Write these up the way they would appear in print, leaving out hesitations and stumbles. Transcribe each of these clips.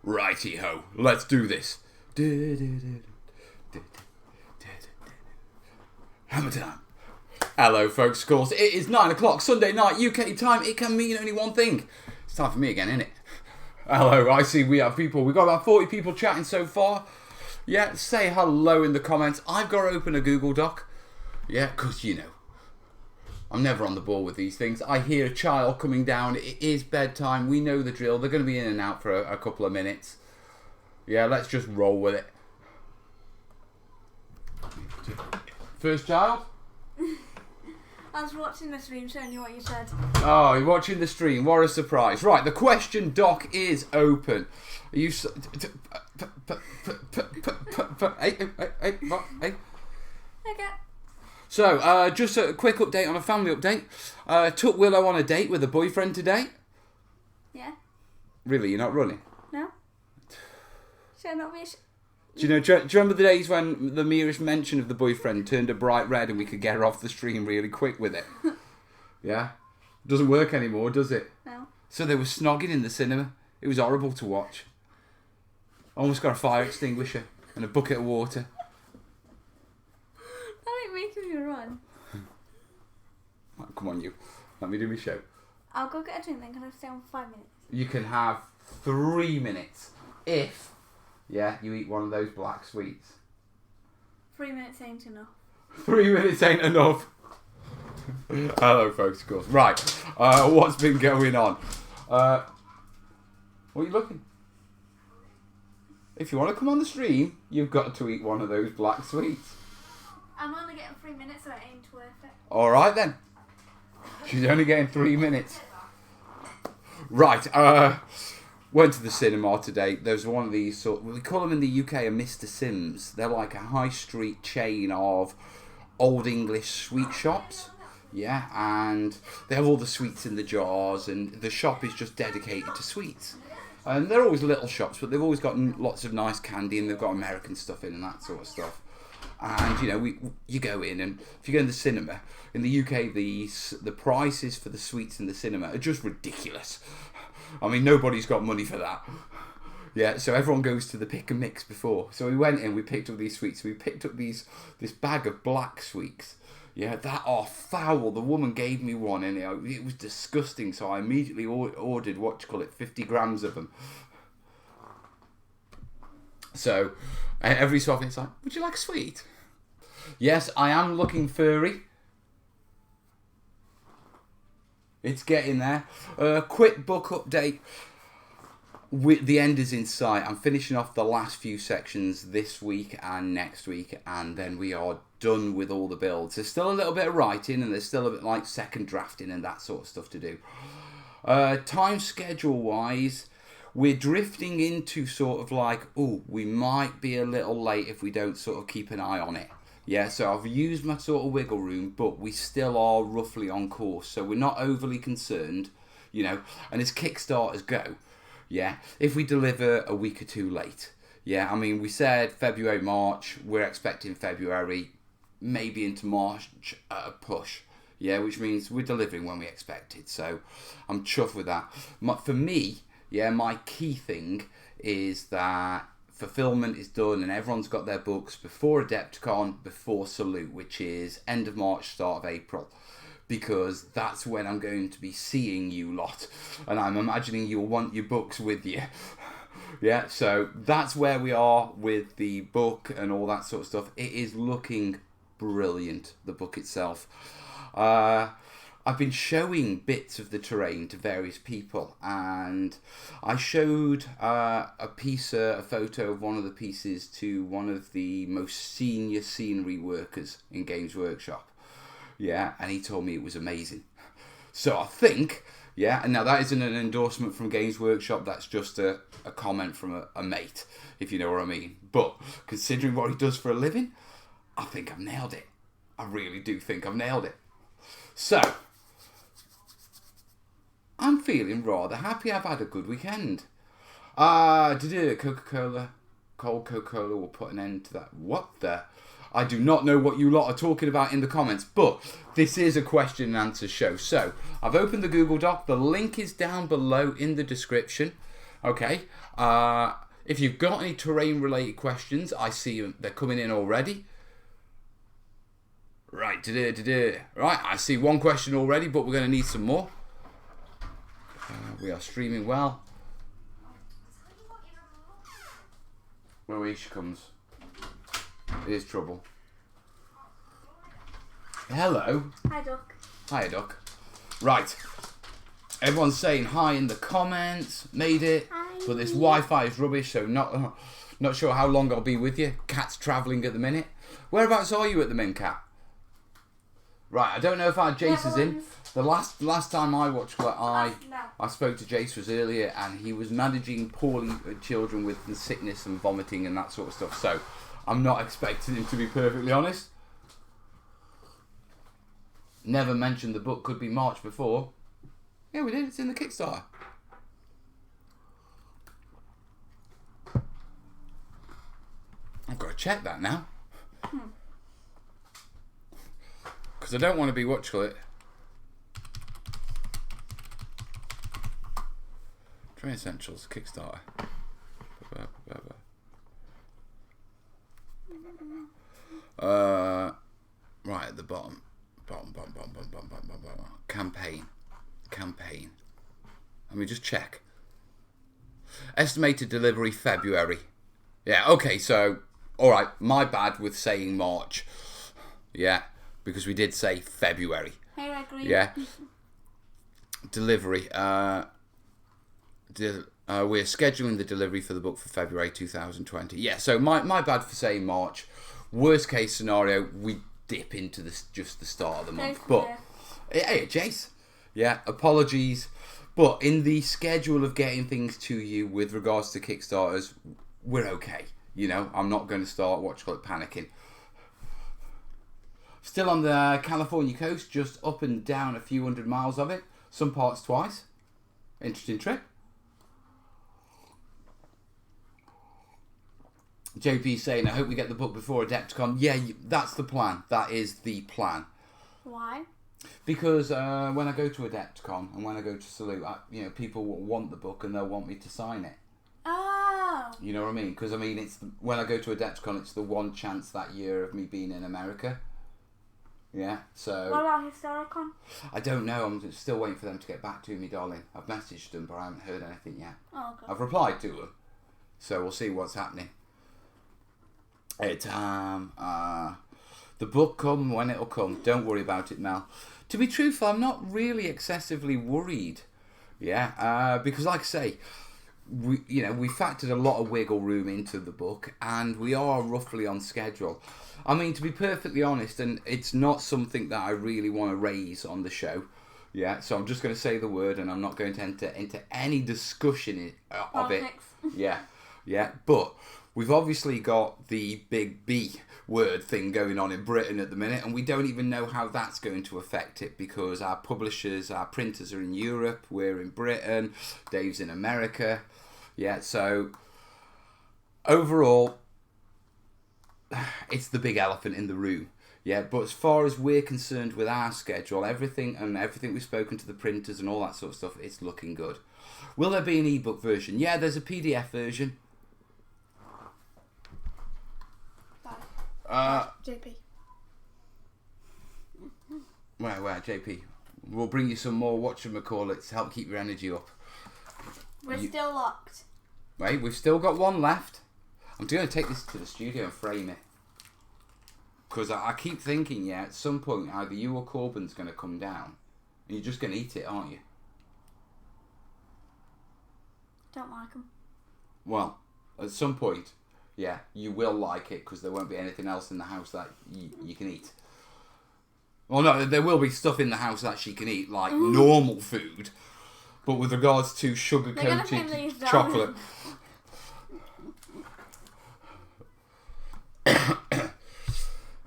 Righty-ho, let's do this. Hammer time. Hello, folks. Of course, it is 9 o'clock Sunday night UK time. It can mean only one thing. It's time for me again, isn't it? Hello, I see we have people. We've got about 40 people chatting so far. Yeah, say hello in the comments. I've got to open a Google Doc. Yeah, because, you know, I'm never on the ball with these things. I hear a child coming down. It is bedtime. We know the drill. They're going to be in and out for a couple of minutes. Yeah, let's just roll with it. First child? I was watching the stream showing you what you said. Oh, you're watching the stream. What a surprise. Right, the question doc is open. Are you... Hey. Okay. So, just a quick update on a family update. Took Willow on a date with a boyfriend today. Yeah. Really, you're not running? No. Should I not be... Do you remember the days when the merest mention of the boyfriend turned a bright red and we could get her off the stream really quick with it? Yeah? Doesn't work anymore, does it? No. So they were snogging in the cinema. It was horrible to watch. Almost got a fire extinguisher and a bucket of water. That ain't making me run. Oh, come on, you. Let me do my show. I'll go get a drink then. Can I stay on for 5 minutes? You can have 3 minutes if... Yeah, you eat one of those black sweets. 3 minutes ain't enough. 3 minutes ain't enough. Hello, folks, of course. Right, what's been going on? What are you looking? If you want to come on the stream, you've got to eat one of those black sweets. I'm only getting 3 minutes, so it ain't worth it. All right, then. She's only getting 3 minutes. Right, went to the cinema today. There's one of these we call them in the UK a Mr. Sims. They're like a high street chain of old English sweet shops. Yeah, and they have all the sweets in the jars, and the shop is just dedicated to sweets. And they're always little shops, but they've always got lots of nice candy, and they've got American stuff in and that sort of stuff. And, you know, you go in, and if you go in the cinema, in the UK, the prices for the sweets in the cinema are just ridiculous. I mean, nobody's got money for that. Yeah, so everyone goes to the pick and mix before. So we went in, we picked up these sweets. We picked up this bag of black sweets. Yeah, that are foul. The woman gave me one, and it was disgusting. So I immediately ordered 50 grams of them. So every so often it's like, would you like a sweet? Yes, I am looking furry. It's getting there. Quick book update. The end is in sight. I'm finishing off the last few sections this week and next week, and then we are done with all the builds. There's still a little bit of writing, and there's still a bit like second drafting and that sort of stuff to do. Time schedule wise, we're drifting into sort of like, we might be a little late if we don't sort of keep an eye on it. Yeah, so I've used my sort of wiggle room, but we still are roughly on course, so we're not overly concerned, you know, and as Kickstarters go, yeah, if we deliver a week or two late, yeah, I mean, we said February, March, we're expecting February, maybe into March at a push, yeah, which means we're delivering when we expected, so I'm chuffed with that. For me, yeah, my key thing is that fulfillment is done and everyone's got their books before Adepticon, before Salute, which is end of March, start of April, because that's when I'm going to be seeing you lot, and I'm imagining you'll want your books with you. Yeah, so that's where we are with the book and all that sort of stuff. It is looking brilliant, the book itself. I've been showing bits of the terrain to various people, and I showed a photo of one of the pieces to one of the most senior scenery workers in Games Workshop. Yeah, and he told me it was amazing. So I think, yeah, and now that isn't an endorsement from Games Workshop, that's just a comment from a mate, if you know what I mean. But considering what he does for a living, I think I've nailed it. I really do think I've nailed it. So, I'm feeling rather happy. I've had a good weekend. Coca-Cola will put an end to that. What the? I do not know what you lot are talking about in the comments, but this is a question and answer show. So, I've opened the Google Doc. The link is down below in the description. Okay. If you've got any terrain-related questions, I see they're coming in already. Right, right, I see one question already, but we're going to need some more. We are streaming well. Where she comes. Here's trouble. Hello. Hi, Duck. Hi, Duck. Right. Everyone's saying hi in the comments. Made it. Hi. But this Wi-Fi is rubbish, so not sure how long I'll be with you. Cat's travelling at the minute. Whereabouts are you at the minute, Cat? Right, I don't know if our Jace is in. The last time I watched I spoke to Jace was earlier, and he was managing poorly children with sickness and vomiting and that sort of stuff. So I'm not expecting him to be perfectly honest. Never mentioned the book could be March before. Yeah, we did. It's in the Kickstarter. I've got to check that now. Because I don't want to be it. Train Essentials, Kickstarter. Right at the bottom. Campaign. Let me just check. Estimated delivery February. Yeah, okay, so, alright, my bad with saying March. Yeah, because we did say February. Hey, I agree. Yeah. Delivery. We're scheduling the delivery for the book for February 2020. Yeah, so my bad for saying March. Worst case scenario, we dip into just the start of the month. But, hey, Jace. Yeah, apologies. But in the schedule of getting things to you with regards to Kickstarters, we're okay. You know, I'm not going to start panicking. Still on the California coast, just up and down a few hundred miles of it. Some parts twice. Interesting trip. JP saying, I hope we get the book before Adepticon. Yeah, that's the plan. That is the plan. Why? Because when I go to Adepticon and when I go to Salute, people will want the book and they'll want me to sign it. Oh. You know what I mean? Because when I go to Adepticon, it's the one chance that year of me being in America. Yeah, so... What about Historicon? I don't know. I'm still waiting for them to get back to me, darling. I've messaged them, but I haven't heard anything yet. Oh, okay. I've replied to them. So we'll see what's happening. The book come when it'll come. Don't worry about it, Mel. To be truthful, I'm not really excessively worried. Yeah, because like I say, we factored a lot of wiggle room into the book, and we are roughly on schedule. I mean, to be perfectly honest, and it's not something that I really want to raise on the show. Yeah, so I'm just going to say the word, and I'm not going to enter into any discussion of it. Yeah, but we've obviously got the big B word thing going on in Britain at the minute, and we don't even know how that's going to affect it because our publishers, our printers are in Europe, we're in Britain, Dave's in America. Yeah, so overall, it's the big elephant in the room. Yeah, but as far as we're concerned with our schedule, everything we've spoken to the printers and all that sort of stuff, it's looking good. Will there be an ebook version? Yeah, there's a PDF version. JP. Where, JP? We'll bring you some more whatchamacallits to help keep your energy up. We're still locked. Wait, we've still got one left. I'm going to take this to the studio and frame it. Because I keep thinking, at some point, either you or Corbin's going to come down. And you're just going to eat it, aren't you? Don't like them. Well, at some point, you will like it because there won't be anything else in the house that you can eat. Well, no, there will be stuff in the house that she can eat, like normal food. But with regards to sugar-coated chocolate...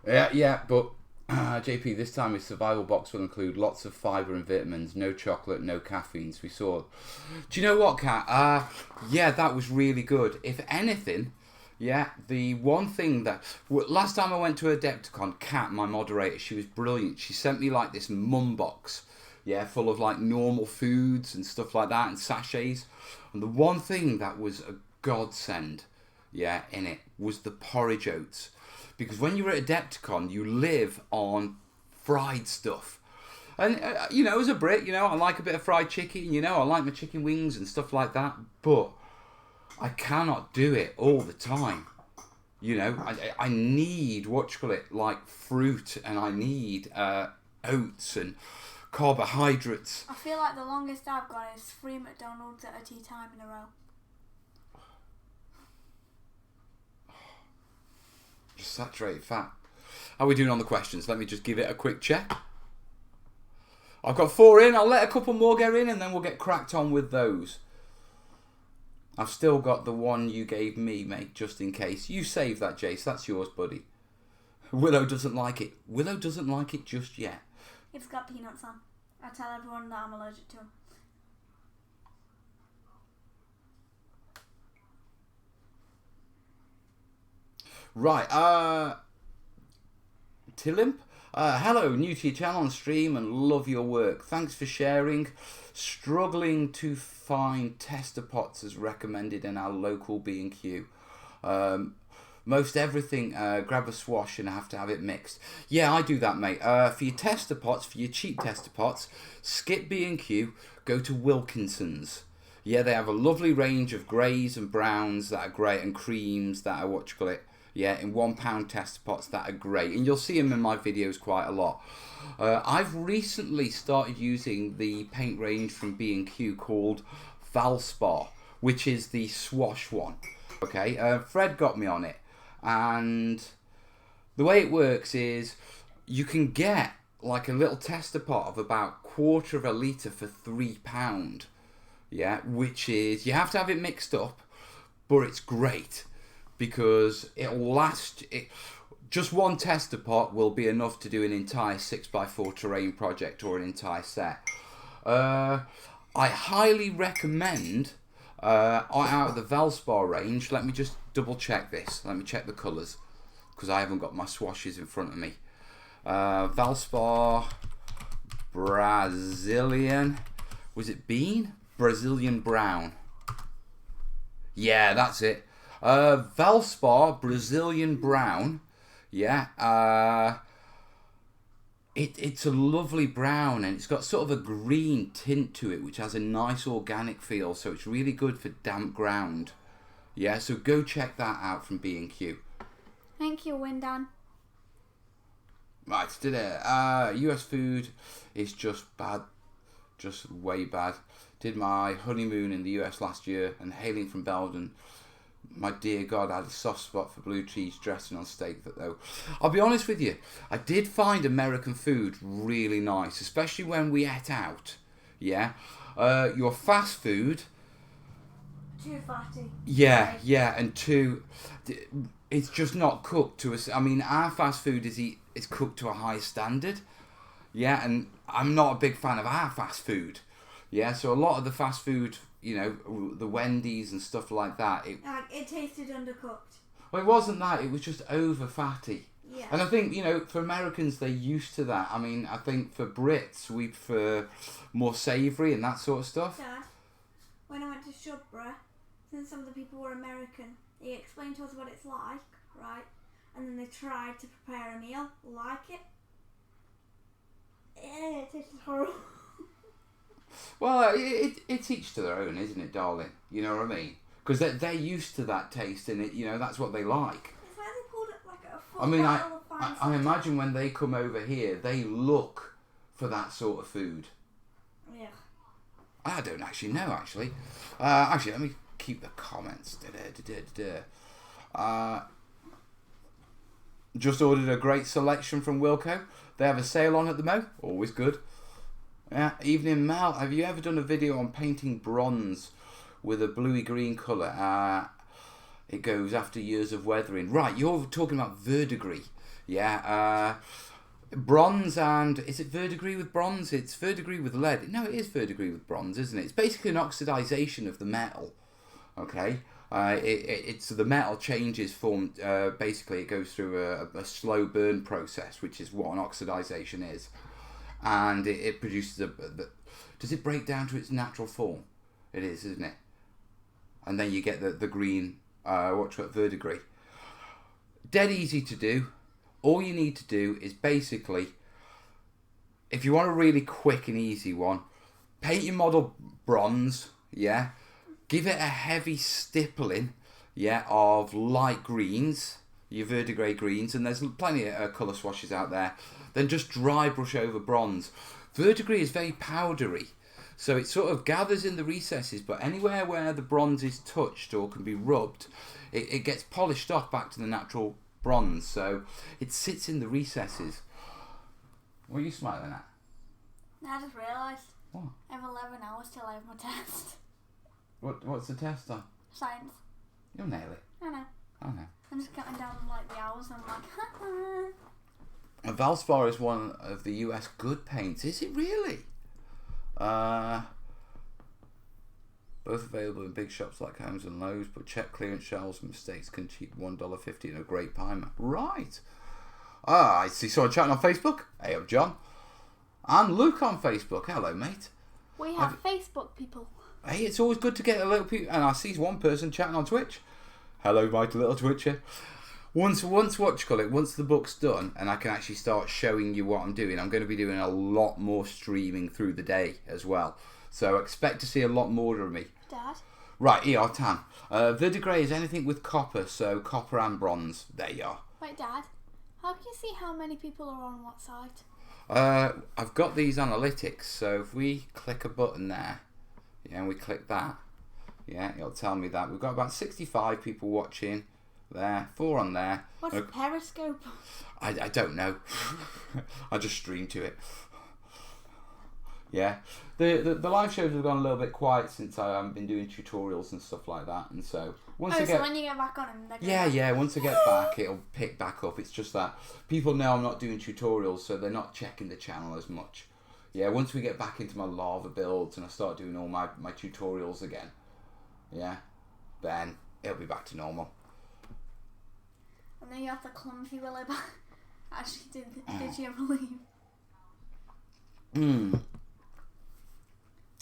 Yeah, but JP, this time his survival box will include lots of fibre and vitamins, no chocolate, no caffeines. We saw. Do you know what, Kat? Yeah, that was really good. If anything, the one thing that last time I went to Adepticon, Kat, my moderator, she was brilliant. She sent me like this mum box, full of like normal foods and stuff like that and sachets. And the one thing that was a godsend, yeah, in it was the porridge oats. Because when you're at Adepticon, you live on fried stuff. And, as a Brit, I like a bit of fried chicken, I like my chicken wings and stuff like that. But I cannot do it all the time. I need, like fruit, and I need oats and carbohydrates. I feel like the longest I've got is 3 McDonald's at a tea time in a row. Just saturated fat. How are we doing on the questions? Let me just give it a quick check. I've got 4 in. I'll let a couple more go in and then we'll get cracked on with those. I've still got the one you gave me, mate, just in case. You save that, Jace. That's yours, buddy. Willow doesn't like it. Willow doesn't like it just yet. It's got peanuts on. I tell everyone that I'm allergic to them. Right, Tillimp? Hello, new to your channel and stream and love your work. Thanks for sharing. Struggling to find tester pots as recommended in our local B&Q. Most everything, grab a swash and have to have it mixed. Yeah, I do that, mate. For your tester pots, for your cheap tester pots, skip B&Q, go to Wilkinson's. Yeah, they have a lovely range of greys and browns that are great and creams that are, yeah, in £1 tester pots that are great. And you'll see them in my videos quite a lot. I've recently started using the paint range from B&Q called Valspar, which is the swash one. Okay, Fred got me on it. And the way it works is you can get like a little tester pot of about 1/4 of a litre for £3. Yeah, which is, you have to have it mixed up, but it's great because it'll last. Just one tester pot will be enough to do an entire 6x4 terrain project or an entire set. I highly recommend, out of the Valspar range, let me just double check this. Let me check the colours because I haven't got my swashes in front of me. Valspar Brazilian, was it bean? Brazilian brown. Yeah, that's it. Valspar Brazilian brown. Yeah. It's a lovely brown and it's got sort of a green tint to it, which has a nice organic feel. So it's really good for damp ground. Yeah, so go check that out from B&Q. Thank you, Windan. Right, today, US food is just bad. Just way bad. Did my honeymoon in the US last year and hailing from Belgium, my dear God, I had a soft spot for blue cheese dressing on steak. That though, I'll be honest with you, I did find American food really nice, especially when we ate out. Yeah, your fast food. Too fatty. Yeah, and it's just not cooked to us. I mean, our fast food is cooked to a high standard. Yeah, and I'm not a big fan of our fast food. Yeah, so a lot of the fast food, the Wendy's and stuff like that. It tasted undercooked. Well, it wasn't that. It was just over fatty. Yeah. And I think, for Americans, they're used to that. I mean, I think for Brits, we prefer more savoury and that sort of stuff. Dad, when I went to Shubra, since some of the people were American, they explained to us what it's like, right? And then they tried to prepare a meal like it. It tasted horrible. Well, it's each to their own, isn't it, darling? You know what I mean? Because they're used to that taste, and that's what they like. It's like they pulled it like a full I mean, bottle of fine I imagine when they come over here, they look for that sort of food. Yeah. I don't actually know, actually. Actually, let me keep the comments. Just ordered a great selection from Wilco. They have a sale on at the Mo. Always good. Yeah, Evening Mel, have you ever done a video on painting bronze with a bluey green colour? It goes after years of weathering. Right, you're talking about verdigris. Yeah, bronze and... Is it verdigris with bronze? It's verdigris with lead. No, it is verdigris with bronze, isn't it? It's basically an oxidisation of the metal. Okay? It's the metal changes form. Basically, it goes through a slow burn process, which is what an oxidisation is. And it produces does it break down to its natural form? It is, isn't it? and then you get the green, verdigris. Dead easy to do. All you need to do is basically, if you want a really quick and easy one, paint your model bronze, yeah? Give it a heavy stippling, yeah, of light greens, your verdigris greens, and there's plenty of colour swatches out there. Then just dry brush over bronze. Verdigris is very powdery, so it sort of gathers in the recesses, but anywhere where the bronze is touched or can be rubbed, it gets polished off back to the natural bronze, so it sits in the recesses. What are you smiling at? I just realised. What? I have 11 hours till I have my test. What's the test on? Science. You'll nail it. I know. I'm just counting down like the hours and I'm like, Valspar is one of the US good paints. Is it really? Both available in big shops like Homes and Lowe's, but check clearance shelves. Mistakes can cheap $1.50 in a great primer. Right. I see someone chatting on Facebook. Hey, I'm John. And Luke on Facebook. Hello, mate. We have Facebook people. Hey, it's always good to get a little people. And I see one person chatting on Twitch. Hello, mighty little Twitcher. Once the book's done and I can actually start showing you what I'm doing, I'm going to be doing a lot more streaming through the day as well. So expect to see a lot more of me. Dad? Right, ER tan. Verdigris is anything with copper, so copper and bronze. There you are. Wait, Dad, how can you see how many people are on what site? I've got these analytics, so if we click a button there, yeah, and we click that, yeah, it'll tell me that. We've got about 65 people watching there, 4 on there. What's Periscope? I don't know. I just stream to it. Yeah, the live shows have gone a little bit quiet since I haven't been doing tutorials and stuff like that, and so once so when you get back on them, once I get back, it'll pick back up. It's just that people know I'm not doing tutorials, so they're not checking the channel as much. Yeah, once we get back into my lava builds and I start doing all my tutorials again, yeah, then it'll be back to normal. And then you have the clumsy Willow back. Actually, did you ever leave?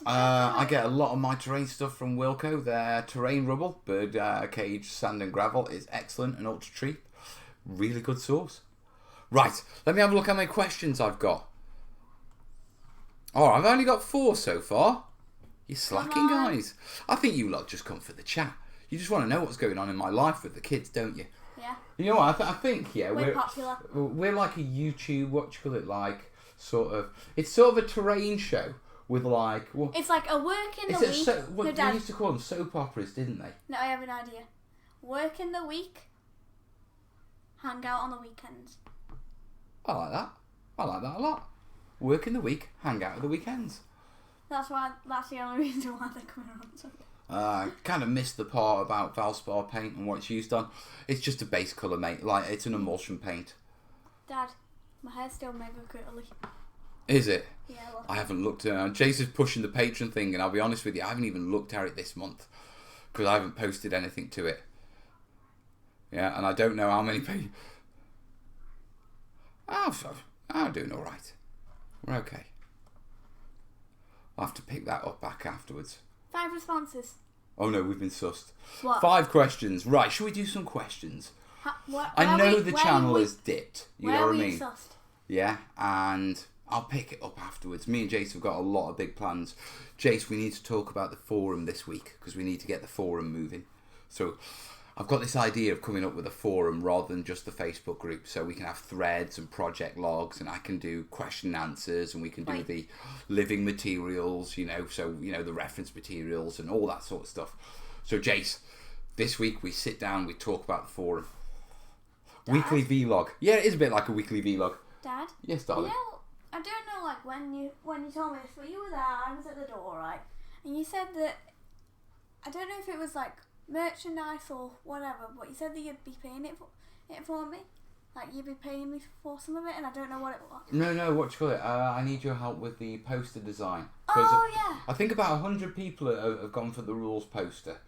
I get a lot of my terrain stuff from Wilco. Their terrain rubble, bird cage, sand and gravel is excellent and ultra cheap. Really good source. Right, let me have a look how many questions I've got. Oh, I've only got 4 so far. You're slacking, guys. I think you lot just come for the chat. You just want to know what's going on in my life with the kids, don't you? Yeah. You know what? I think we're popular. We're like a YouTube. What you call it? Like sort of. It's sort of a terrain show with like. Well, it's like a work in the week. They used to call them soap operas, didn't they? No, I have an idea. Work in the week. Hang out on the weekends. I like that. I like that a lot. Work in the week, hang out at the weekends. That's the only reason why they're coming on Sunday. I kind of missed the part about Valspar paint and what it's used on. It's just a base colour, mate. Like, it's an emulsion paint. Dad, my hair's still mega curly. Is it? Yeah, I haven't looked at it. Jason's pushing the Patreon thing, and I'll be honest with you, I haven't even looked at it this month. Because I haven't posted anything to it. Yeah, and I don't know how many pages. I'm doing alright. We're okay. I'll have to pick that up back afterwards. 5 responses. Oh no, we've been sussed. What? 5 questions. Right, should we do some questions? I know the channel is dipped. You know what I mean? Sussed? Yeah, and I'll pick it up afterwards. Me and Jace have got a lot of big plans. Jace, we need to talk about the forum this week because we need to get the forum moving. So I've got this idea of coming up with a forum rather than just the Facebook group, so we can have threads and project logs, and I can do question and answers, and we can do the living materials, the reference materials and all that sort of stuff. So Jace, this week we sit down, we talk about the forum. Dad? Weekly vlog. Yeah, it is a bit like a weekly vlog. Dad? Yes, darling. I don't know, like when you told me this, but you were there, I was at the door, right? And you said that, I don't know if it was like merchandise or whatever, but you said that you'd be paying it for me. Like you'd be paying me for some of it, and I don't know what it was. No, what you call it? I need your help with the poster design. Oh yeah. I think about 100 people have gone for the rules poster.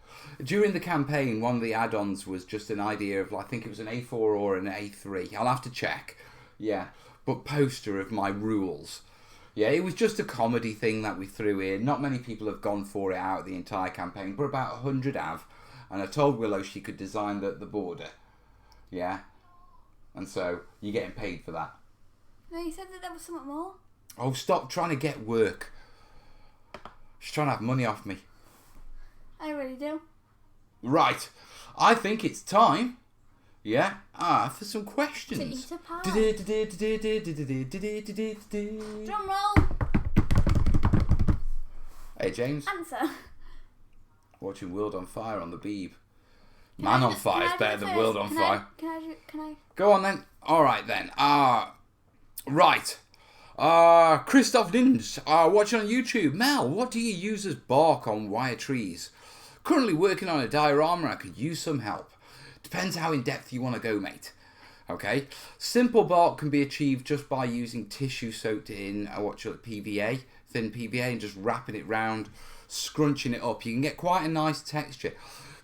During the campaign, one of the add-ons was just an idea of, I think it was an A4 or an A3. I'll have to check. Yeah, but poster of my rules. Yeah, it was just a comedy thing that we threw in. Not many people have gone for it out of the entire campaign, but about 100 have. And I told Willow she could design the border. Yeah. And so, you're getting paid for that. No, you said that there was something more. Oh, stop trying to get work. She's trying to have money off me. I really do. Right. I think it's time. Yeah. For some questions. To eat a pie. Drum roll. Hey, James. Answer. Watching World on Fire on the Beeb. Man on Fire is better than World on Fire. Can I? Go on then. Alright then. Right. Christoph Ninja, watching on YouTube. Mel, what do you use as bark on wire trees? Currently working on a diorama. I could use some help. Depends how in depth you want to go, mate. Okay. Simple bark can be achieved just by using tissue soaked in PVA, thin PVA, and just wrapping it round, scrunching it up. You can get quite a nice texture.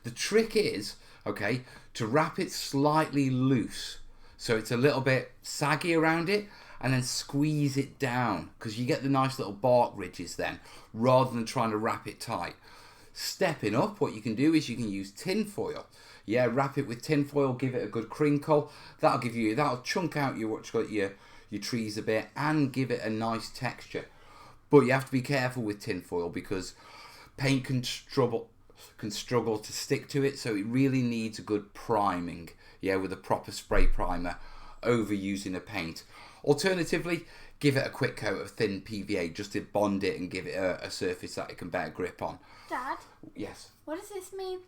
The trick is, okay, to wrap it slightly loose, so it's a little bit saggy around it, and then squeeze it down, because you get the nice little bark ridges then, rather than trying to wrap it tight. Stepping up, what you can do is you can use tin foil. Yeah, wrap it with tin foil, give it a good crinkle. That'll chunk out your trees a bit and give it a nice texture. But you have to be careful with tin foil because paint can struggle to stick to it, so it really needs a good priming. Yeah, with a proper spray primer over using a paint. Alternatively, give it a quick coat of thin PVA just to bond it and give it a surface that it can better grip on. Dad? Yes? What does this mean?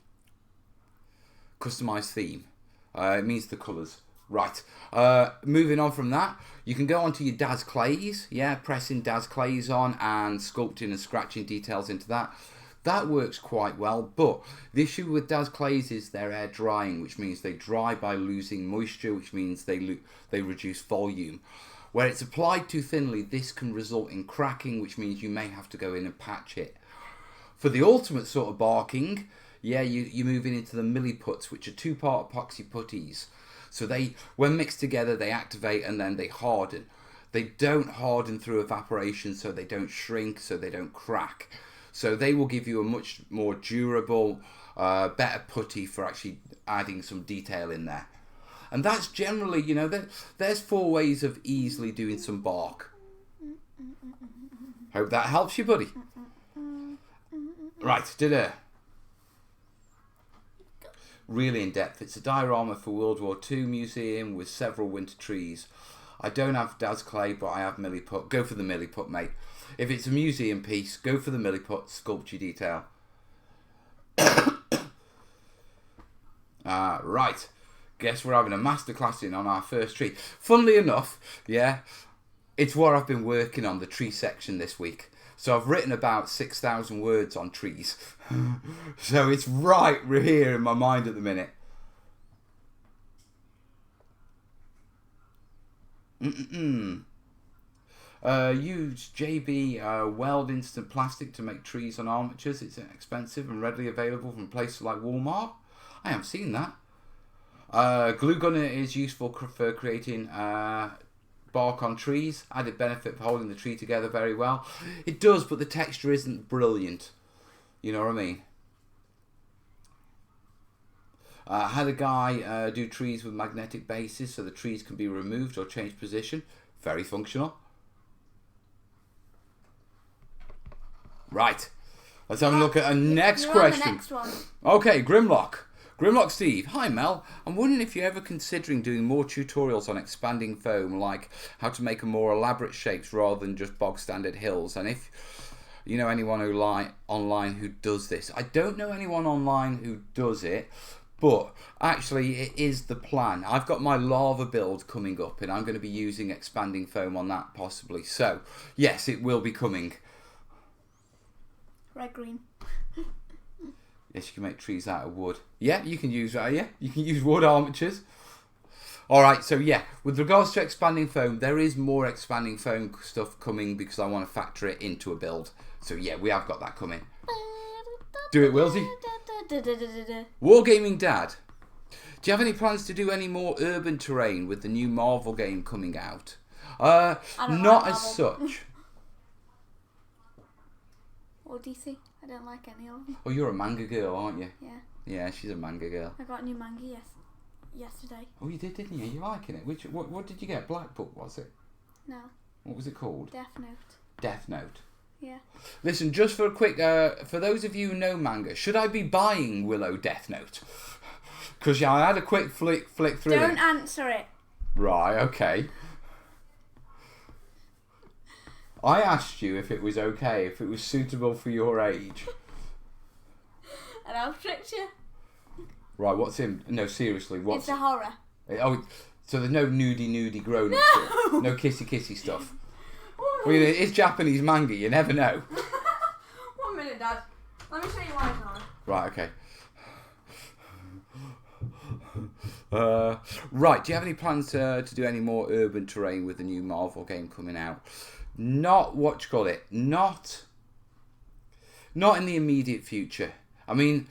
Customised theme. It means the colours. Right. Moving on from that, you can go onto your Daz clays. Yeah, pressing Daz clays on and sculpting and scratching details into that. That works quite well, but the issue with Daz clays is they're air drying, which means they dry by losing moisture, which means they reduce volume. Where it's applied too thinly, this can result in cracking, which means you may have to go in and patch it. For the ultimate sort of barking, yeah, you're moving into the milliputs, which are two-part epoxy putties. So when mixed together, they activate and then they harden. They don't harden through evaporation, so they don't shrink, so they don't crack. So they will give you a much more durable, better putty for actually adding some detail in there. And that's generally, there's 4 ways of easily doing some bark. Hope that helps you, buddy. Right, really in depth. It's a diorama for World War II museum with several winter trees. I don't have Daz clay, but I have milliput. Go for the milliput, mate. If it's a museum piece, go for the milliput sculpture detail. Right. Guess we're having a masterclass in on our first tree. Funnily enough, yeah, it's what I've been working on, the tree section this week. So I've written about 6,000 words on trees. So it's right here in my mind at the minute. Use JB weld instant plastic to make trees on armatures. It's inexpensive and readily available from places like Walmart. I haven't seen that. Glue gunner is useful for creating bark on trees. Added benefit for holding the tree together very well. It does, but the texture isn't brilliant. You know what I mean? Had a guy do trees with magnetic bases so the trees can be removed or changed position. Very functional. Right. Let's have a look at our next question. The next one. Okay, Grimlock. Grimlock Steve. Hi Mel. I'm wondering if you're ever considering doing more tutorials on expanding foam, like how to make a more elaborate shapes rather than just bog standard hills, and if you know anyone online who does this. I don't know anyone online who does it, but actually it is the plan. I've got my lava build coming up and I'm going to be using expanding foam on that possibly. So yes, it will be coming. Red, green. Yes, you can make trees out of wood. Yeah, you can use you can use wood armatures. Alright, so yeah, with regards to expanding foam, there is more expanding foam stuff coming because I want to factor it into a build. So yeah, we have got that coming. Do it, Wilsey. Wargaming Dad. Do you have any plans to do any more urban terrain with the new Marvel game coming out? Not as such. or DC. I don't like any of them. Oh, you're a manga girl, aren't you? Yeah. Yeah, she's a manga girl. I got a new manga yesterday. Oh, you did, didn't you? You liking it? What did you get? Black Book, was it? No. What was it called? Death Note. Death Note. Yeah. Listen, just for a quick, for those of you who know manga, should I be buying Willow Death Note? Because yeah, I had a quick flick through Don't it. answer it. Right, okay. I asked you if it was okay, if it was suitable for your age. And I've tricked you. Right, what's in? No, seriously, what's? It's a horror. Oh, so there's no nudie grown up stuff, no kissy stuff. Well, it's Japanese manga. You never know. 1 minute, Dad. Let me show you why it's horror. Right, okay. Right, do you have any plans to do any more urban terrain with the new Marvel game coming out? Not not in the immediate future. I mean,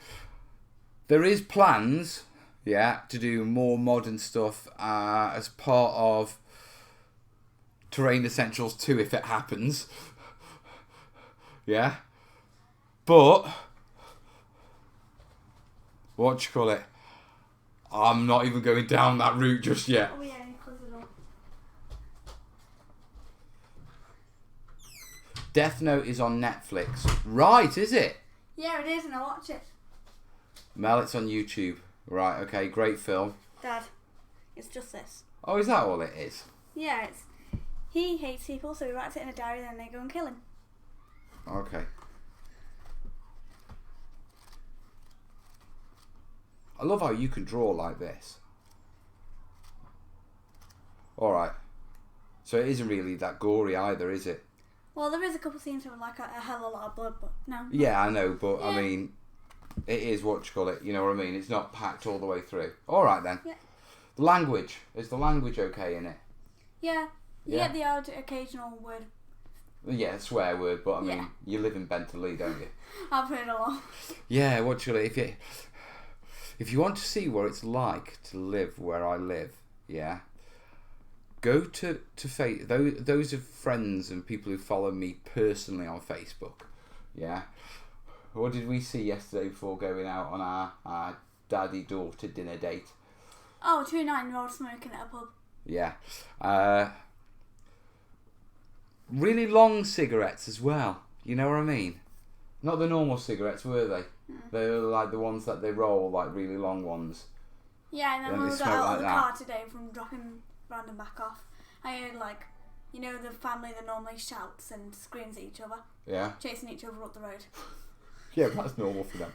there is plans, yeah, to do more modern stuff as part of Terrain Essentials 2 if it happens. Yeah. But I'm not even going down that route just yet. Oh yeah, close the door. Death Note is on Netflix. Right, is it? Yeah, it is, and I watch it. Mel, it's on YouTube. Right, okay, great film. Dad, it's just this. Oh, is that all it is? Yeah, he hates people, so he writes it in a diary, then they go and kill him. Okay. I love how you can draw like this. Alright. So it isn't really that gory either, is it? Well, there is a couple scenes with like a hell of a lot of blood, but no. Yeah, I know, but Yeah. I mean, it is you know what I mean? It's not packed all the way through. Alright then. Yeah. The language. Is the language okay in it? Yeah. You Yeah. get the odd occasional word. Yeah, swear word, but I mean, Yeah. you live in Bentley, don't you? I've heard a lot. Yeah, if you want to see what it's like to live where I live, yeah, go to those are friends and people who follow me personally on Facebook, yeah. What did we see yesterday before going out on our daddy-daughter dinner date? Oh, 2 9-year-olds smoking at a pub. Yeah. Really long cigarettes as well, you know what I mean? Not the normal cigarettes, were they? They were like the ones that they roll, like really long ones. Yeah, and then Then when they we got smoke out like of the that. car today from dropping Brandon back off, I heard like, you know, the family that normally shouts and screams at each other, Yeah. chasing each other up the road. Yeah, that's normal for them.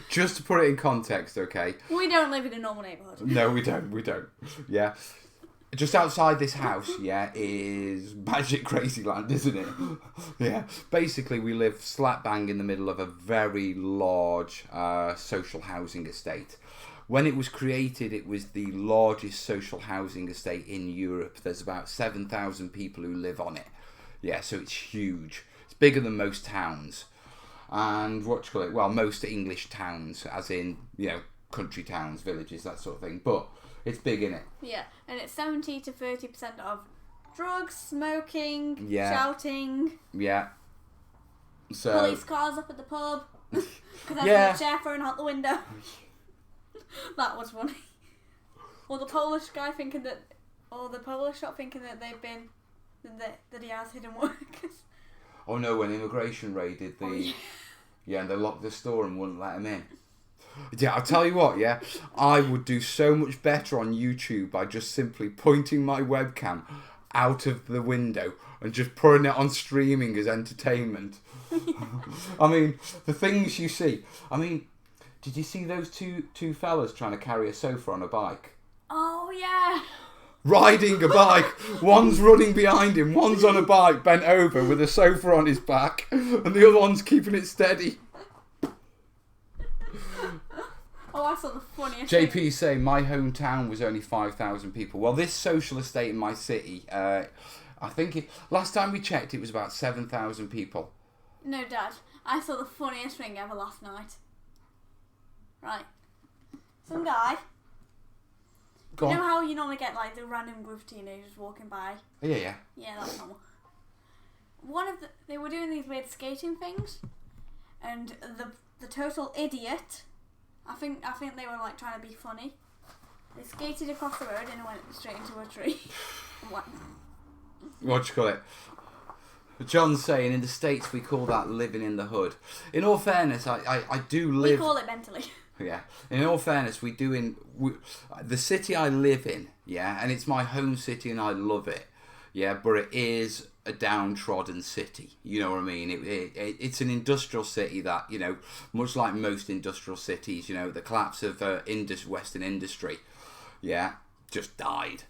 Just to put it in context, okay? We don't live in a normal neighbourhood. No, we don't. Yeah. Just outside this house, yeah, is Magic Crazyland, isn't it? Yeah. Basically, we live slap bang in the middle of a very large social housing estate. When it was created, it was the largest social housing estate in Europe. There's about 7,000 people who live on it. Yeah, so it's huge. It's bigger than most towns. And most English towns, as in, you know, country towns, villages, that sort of thing. But it's big, innit? Yeah, and it's 70 to 30% of drugs, smoking, Yeah. shouting, Yeah. So police cars up at the pub, because there's Yeah. a chair thrown out the window. That was funny. Or the Polish guy thinking that, or the Polish shop thinking that they've been, that he has hidden workers. oh no, when immigration raided the Oh, yeah. yeah, and they locked the store and wouldn't let him in. Yeah, I'll tell you what, yeah, I would do so much better on YouTube by just simply pointing my webcam out of the window and just putting it on streaming as entertainment. I mean, the things you see. I mean, did you see those two fellas trying to carry a sofa on a bike? Oh yeah. Riding a bike. One's running behind him, one's on a bike bent over with a sofa on his back, and the other one's keeping it steady. Oh, I saw the funniest JP thing. saying my hometown was only 5,000 people. Well, this social estate in my city, I think last time we checked, it was about 7,000 people. No, Dad. I saw the funniest thing ever last night. Right. Some guy. Go You on. know how you normally get like the random group of teenagers walking by? Yeah. Yeah, that's normal. They were doing these weird skating things, and the total idiot. I think they were like trying to be funny. They skated across the road and went straight into a tree. What do you call it? John's saying in the States we call that living in the hood. In all fairness, I do live... We call it mentally. Yeah. In all fairness, we do the city I live in, yeah, and it's my home city and I love it, yeah, but it is a downtrodden city, you know what I mean? It's an industrial city that, you know, much like most industrial cities, you know, the collapse of Western industry, yeah, just died.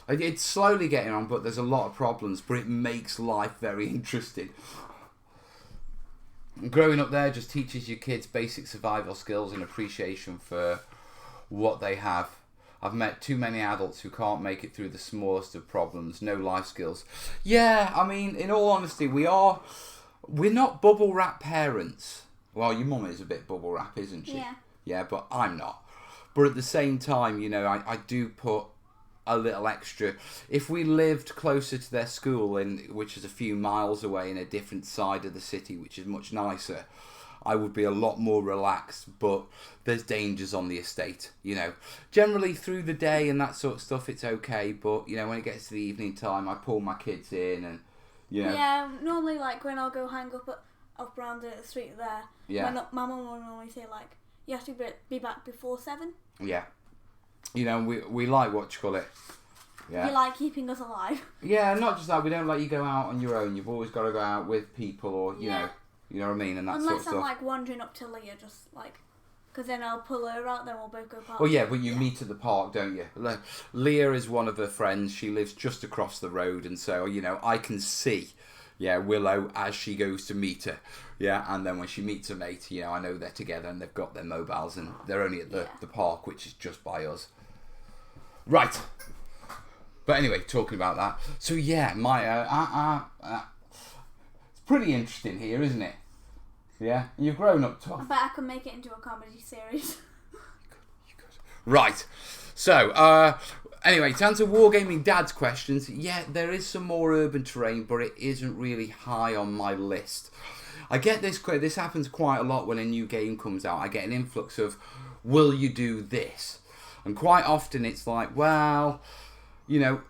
It's slowly getting on, but there's a lot of problems, but it makes life very interesting. Growing up there just teaches your kids basic survival skills and appreciation for what they have. I've met too many adults who can't make it through the smallest of problems, no life skills. Yeah, I mean, in all honesty, we're not bubble wrap parents. Well, your mum is a bit bubble wrap, isn't she? Yeah. Yeah, but I'm not. But at the same time, you know, I do put a little extra. If we lived closer to their school, which is a few miles away in a different side of the city, which is much nicer, I would be a lot more relaxed, but there's dangers on the estate, you know. Generally through the day and that sort of stuff, it's okay, but, you know, when it gets to the evening time, I pull my kids in and, you know. Yeah, normally, like, when I'll go hang up around the street there, yeah. My mum will normally say, like, you have to be back before 7. Yeah. You know, we like what you call it. Yeah. You like keeping us alive. Yeah, not just that. We don't let you go out on your own. You've always got to go out with people, or you know what I mean, and that Unless sort of stuff. I'm like wandering up to Leah, just like, because then I'll pull her out. Then we'll both go park. Oh yeah, but you meet at the park, don't you? Leah is one of her friends. She lives just across the road, and so you know I can see, Willow as she goes to meet her. Yeah, and then when she meets her mate, you know, I know they're together and they've got their mobiles and they're only at the park, which is just by us. Right. But anyway, talking about that. So yeah, it's pretty interesting here, isn't it? Yeah, you've grown up tough. I bet I can make it into a comedy series. You could. Right. So, anyway, to answer Wargaming Dad's questions, yeah, there is some more urban terrain, but it isn't really high on my list. I get this happens quite a lot when a new game comes out. I get an influx of, will you do this? And quite often it's like, well, you know,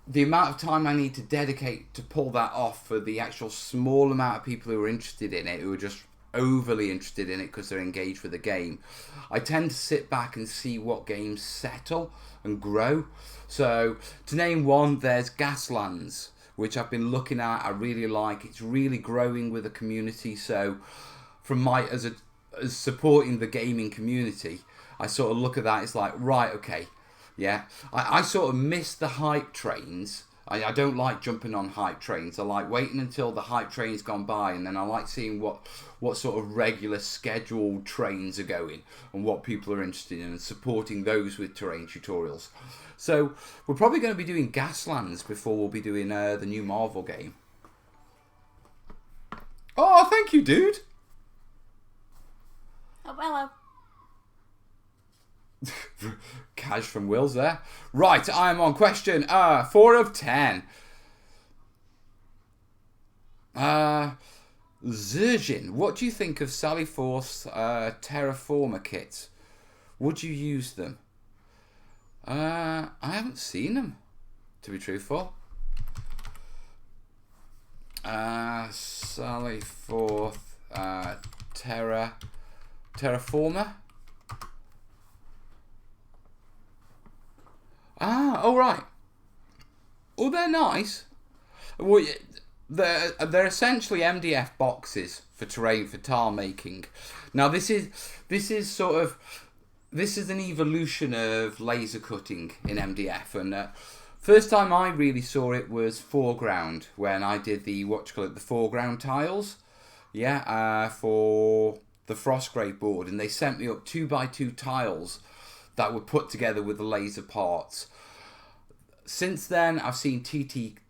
the amount of time I need to dedicate to pull that off for the actual small amount of people who are interested in it, who are just overly interested in it because they're engaged with the game, I tend to sit back and see what games settle and grow. So, to name one, there's Gaslands, which I've been looking at. I really like. It's really growing with the community. So, from as supporting the gaming community, I sort of look at that. It's like, right, okay, yeah. I sort of miss the hype trains. I don't like jumping on hype trains. I like waiting until the hype train's gone by, and then I like seeing what sort of regular scheduled trains are going and what people are interested in, and supporting those with terrain tutorials. So we're probably going to be doing Gaslands before we'll be doing the new Marvel game. Oh, thank you, dude. Oh, hello. Cash from Will's there. Right, I am on question 4 of 10. Zerjin, what do you think of Sally Forth's Terraformer kits? Would you use them? I haven't seen them, to be truthful. Sally Forth Terraformer. Oh right. Oh, they're nice. Well, they're essentially MDF boxes for terrain, for tile making. Now this is an evolution of laser cutting in MDF, and first time I really saw it was Foreground, when I did the the foreground tiles, for the Frostgrave board, and they sent me up 2x2 tiles that were put together with the laser parts. Since then, I've seen TT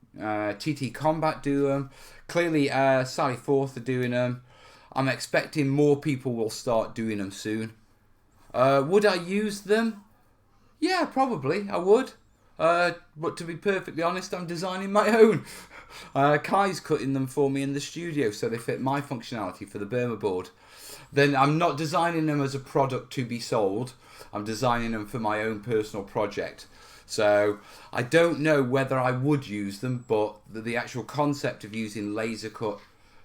Combat do them. Clearly, Sally Forth are doing them. I'm expecting more people will start doing them soon. Would I use them? Yeah, probably. I would. But to be perfectly honest, I'm designing my own. Kai's cutting them for me in the studio so they fit my functionality for the Burma board. Then I'm not designing them as a product to be sold. I'm designing them for my own personal project. So I don't know whether I would use them, but the actual concept of using laser cut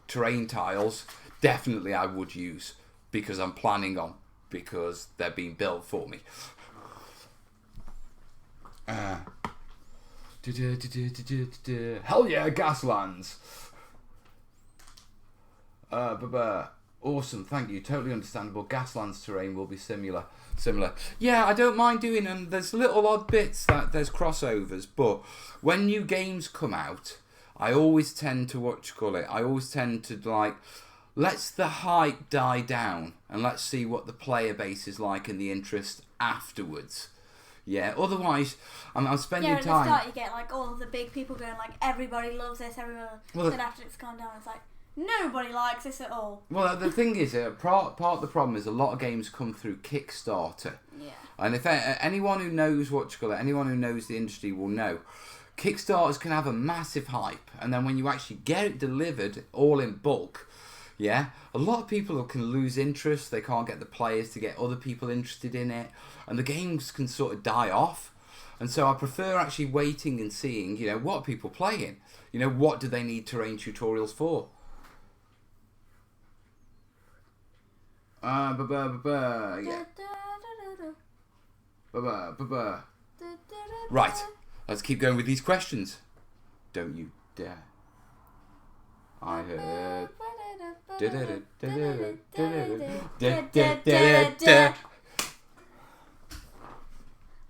terrain tiles, definitely I would use, because I'm planning on, because they're being built for me. Hell yeah, Gaslands! Awesome, thank you. Totally understandable. Gaslands terrain will be similar. Yeah, I don't mind doing them. There's little odd bits that there's crossovers, but when new games come out, I always tend to I always tend to like, let's the hype die down and let's see what the player base is like and the interest afterwards. Yeah, otherwise, I'm spending time. Yeah, at the start you get like all of the big people going like, everybody loves this, everyone. Then after it's gone down, it's like, nobody likes this at all. Well, the thing is, part of the problem is a lot of games come through Kickstarter. Yeah. And if anyone who knows anyone who knows the industry will know, Kickstarters can have a massive hype, and then when you actually get it delivered all in bulk, yeah, a lot of people can lose interest. They can't get the players to get other people interested in it, and the games can sort of die off. And so I prefer actually waiting and seeing, what are people playing? What do they need terrain tutorials for? Yeah. Right, let's keep going with these questions. Don't you dare. I heard.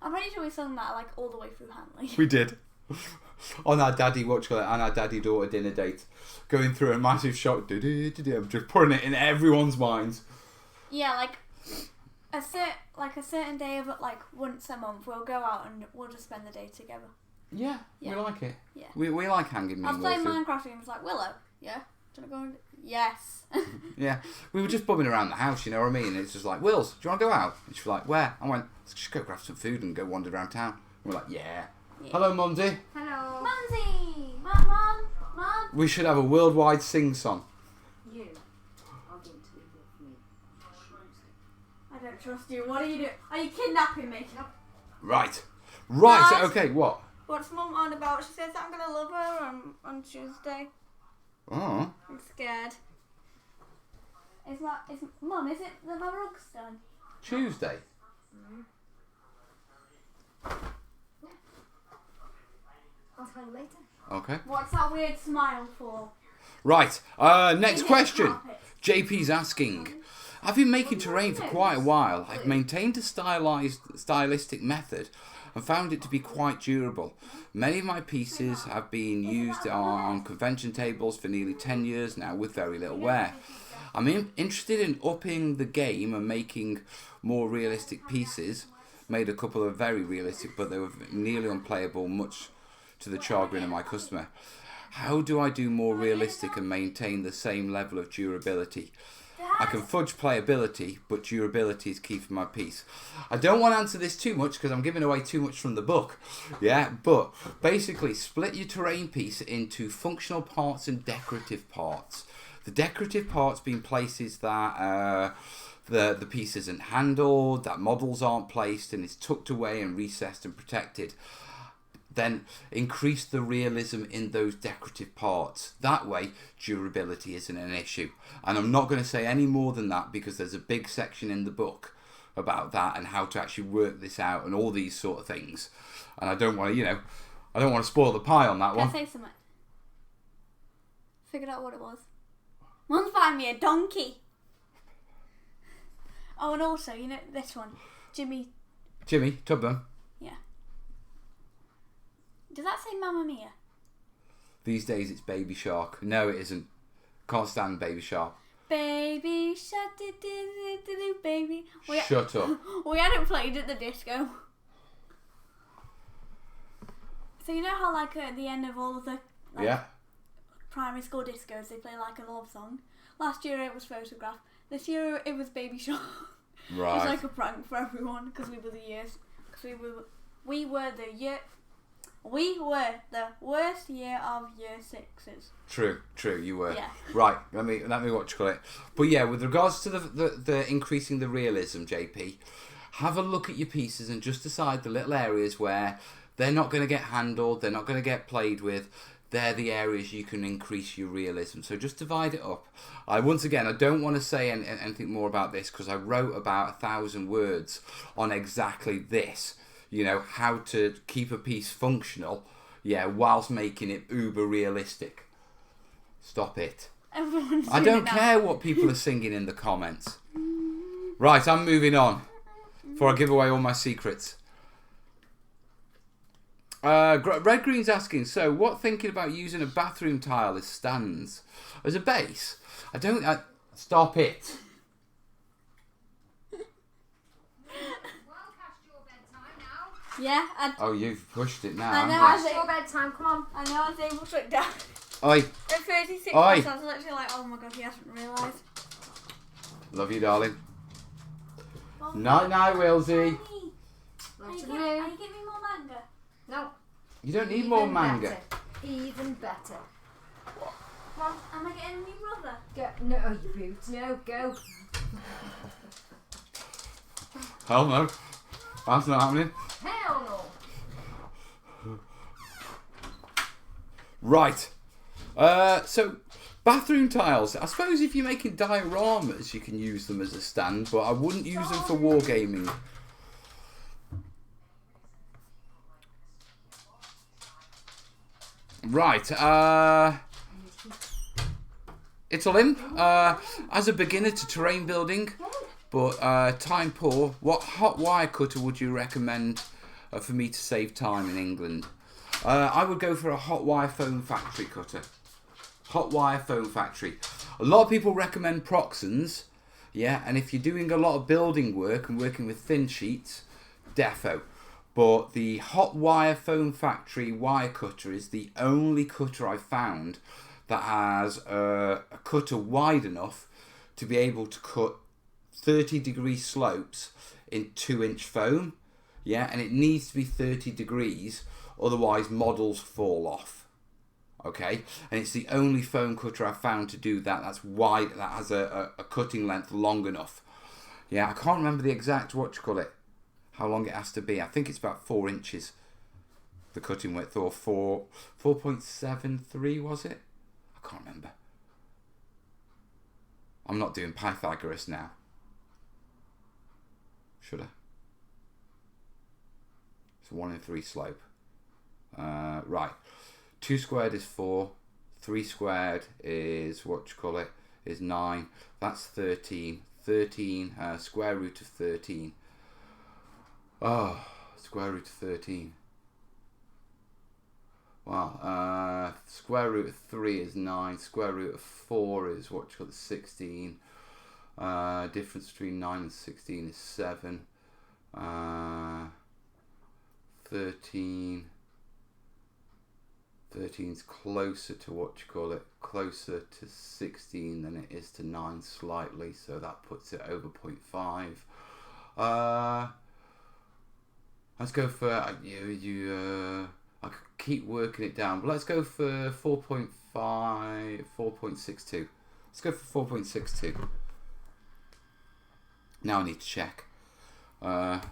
I'm pretty sure we sung that like all the way through Hanley. We did. On our daddy and our daddy daughter dinner date, going through a massive shot. I'm just putting it in everyone's minds. Yeah, like a certain day of like once a month, we'll go out and we'll just spend the day together. Yeah. We like it. Yeah. We like hanging. I was playing Minecraft and it was like, Willow, yeah? Do you want to go? Yes. Yeah. We were just bumming around the house, you know what I mean? And it's just like, Wills, do you want to go out? And she was like, where? I went, let's just go grab some food and go wander around town. And we're like, yeah. Hello, Mumsy. Hello. Mumsy! Mum. We should have a worldwide sing-song. You are going to live with me. I don't trust you. What are you doing? Are you kidnapping me? Nope. Right. Dad? Okay, what? What's Mum on about? She says that I'm going to love her on Tuesday. Oh. I'm scared. Mum, is it that my rug's done? Tuesday. I'll tell you later. Okay. What's that weird smile for? Right. Next Is it question. carpet? JP's asking, I've been making terrain for quite a while. I've maintained a stylistic method and found it to be quite durable. Many of my pieces have been used on convention tables for nearly 10 years now with very little wear. I'm interested in upping the game and making more realistic pieces. Made a couple of very realistic, but they were nearly unplayable, much to the chagrin of my customer. How do I do more realistic and maintain the same level of durability? I can fudge playability, but durability is key for my piece. I don't want to answer this too much because I'm giving away too much from the book. Yeah, but basically split your terrain piece into functional parts and decorative parts. The decorative parts being places that the piece isn't handled, that models aren't placed and is tucked away and recessed and protected. Then increase the realism in those decorative parts. That way, durability isn't an issue. And I'm not going to say any more than that because there's a big section in the book about that and how to actually work this out and all these sort of things. And I don't want to, I don't want to spoil the pie on that one. Can I say something? Figured out what it was. Mum's buying me a donkey. Oh, and also, this one. Jimmy Tubman. Yeah. Does that say Mamma Mia? These days it's Baby Shark. No, it isn't. Can't stand Baby Shark. Baby Shark, do baby. Shut up. We had it played at the disco. So you know how at the end of all of the primary school discos they play a love song? Last year it was Photograph. This year it was Baby Shark. Right. It was a prank for everyone because we were the years. Because we were the year. We were the worst year of year sixes. True, you were. Yeah. Right, let me what you call it. But yeah, with regards to the increasing the realism, JP, have a look at your pieces and just decide the little areas where they're not going to get handled, they're not going to get played with. They're the areas you can increase your realism. So just divide it up. I don't want to say anything more about this because I wrote about 1,000 words on exactly this. You know, how to keep a piece functional, whilst making it uber realistic. Stop it. Everyone's I don't care what people are singing in the comments. Right, I'm moving on before I give away all my secrets. Red Green's asking, so what thinking about using a bathroom tile as stands? As a base? Stop it. Yeah. Oh, you've pushed it now. I know. haven't you? It's your bedtime, come on. I know I was able to it down. Oi. At 36 Oi. minutes, I was literally like, oh my god, he hasn't realised. Love you, darling. Well, Night, Wilsey. Not to Are me. you giving me more manga? No. You don't need Even more manga. better. Even better. Mom, am I getting a new brother? Go. No, you boot. No, go. Hell no. That's not happening. Hell no. Right. So, bathroom tiles. I suppose if you're making dioramas, you can use them as a stand, but I wouldn't use them for wargaming. Right. It's a limp. As a beginner to terrain building, but time poor. What hot wire cutter would you recommend for me to save time in England? I would go for a hot wire foam factory cutter. Hot wire foam factory. A lot of people recommend Proxons, and if you're doing a lot of building work and working with thin sheets, defo. But the hot wire foam factory wire cutter is the only cutter I've found that has a cutter wide enough to be able to cut 30-degree slopes in 2-inch foam, and it needs to be 30 degrees, otherwise models fall off. Okay, and it's the only foam cutter I've found to do that. That's wide. That has a cutting length long enough. I can't remember the exact how long it has to be. I think it's about 4 inches. The cutting width, or 4.73 was it? I can't remember. I'm not doing Pythagoras now. Should I? It's a 1 in 3 slope. Right. 2 squared is 4. 3 squared is is 9. That's 13. 13 square root of 13. Oh, square root of 13. Wow. Square root of 3 is 9. Square root of 4 is 16. Difference between 9 and 16 is 7. 13. 13 is closer to closer to 16 than it is to 9 slightly, so that puts it over 0.5. Let's go for I could keep working it down, but let's go for 4.5, 4.62. Let's go for 4.62. Now I need to check. What's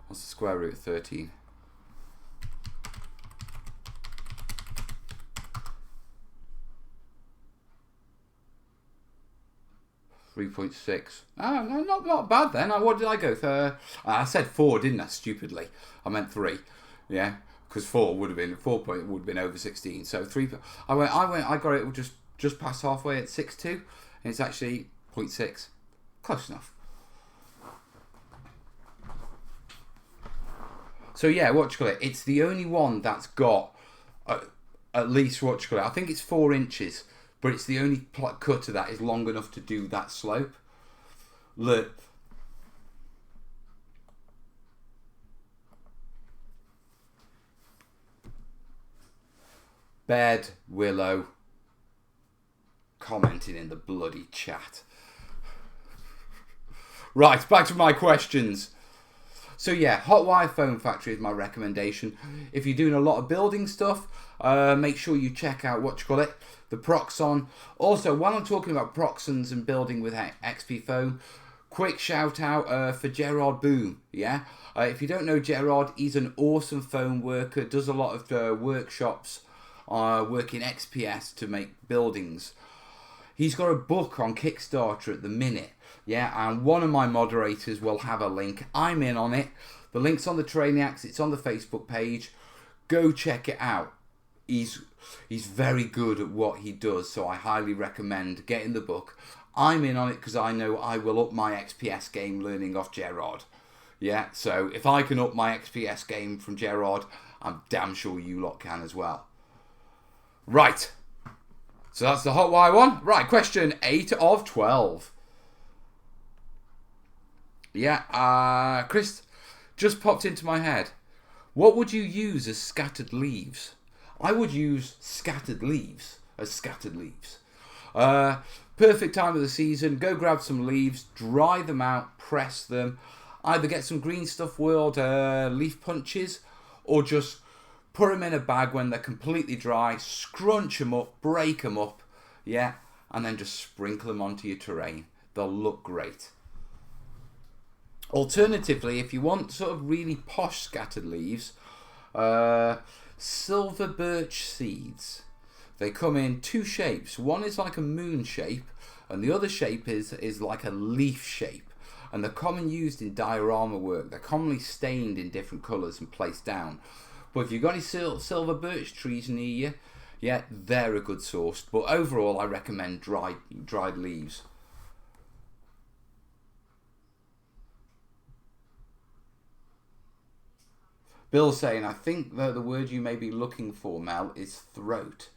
the square root of 13? 3.6. Oh, no, not bad then. What did I go for? I said 4, didn't I? Stupidly, I meant 3. Yeah, because 4 would have been over 16. So 3. I got it just past halfway at 6.2, and it's actually 0.6. Close enough. So it's the only one that's got at least I think it's 4 inches. But it's the only cutter that is long enough to do that slope. Look. Bed Willow commenting in the bloody chat. Right, back to my questions. So yeah, Hot Wire Foam Factory is my recommendation. If you're doing a lot of building stuff, make sure you check out the Proxon. Also, while I'm talking about Proxons and building with XP Foam, quick shout out for Gerard Boom. Yeah, if you don't know Gerard, he's an awesome foam worker. Does a lot of workshops, working XPS to make buildings. He's got a book on Kickstarter at the minute. Yeah, and one of my moderators will have a link. I'm in on it. The link's on the terrainiacs. It's on the Facebook page. Go check it out. He's very good at what he does, so I highly recommend getting the book. I'm in on it because I know I will up my XPS game learning off Gerard. Yeah, so if I can up my XPS game from Gerard, I'm damn sure you lot can as well. Right. So that's the Hot Wire one. Right, question 8 of 12. Yeah, Chris, just popped into my head. What would you use as scattered leaves? I would use scattered leaves as scattered leaves. Perfect time of the season. Go grab some leaves, dry them out, press them. Either get some Green Stuff World leaf punches, or just put them in a bag when they're completely dry, scrunch them up, break them up, yeah, and then just sprinkle them onto your terrain. They'll look great. Alternatively, if you want sort of really posh scattered leaves, silver birch seeds. They come in two shapes. One is like a moon shape, and the other shape is like a leaf shape. And they're commonly used in diorama work. They're commonly stained in different colours and placed down. But if you've got any silver birch trees near you, yeah, they're a good source. But overall, I recommend dried leaves. Bill's saying, I think that the word you may be looking for, Mel, is throat.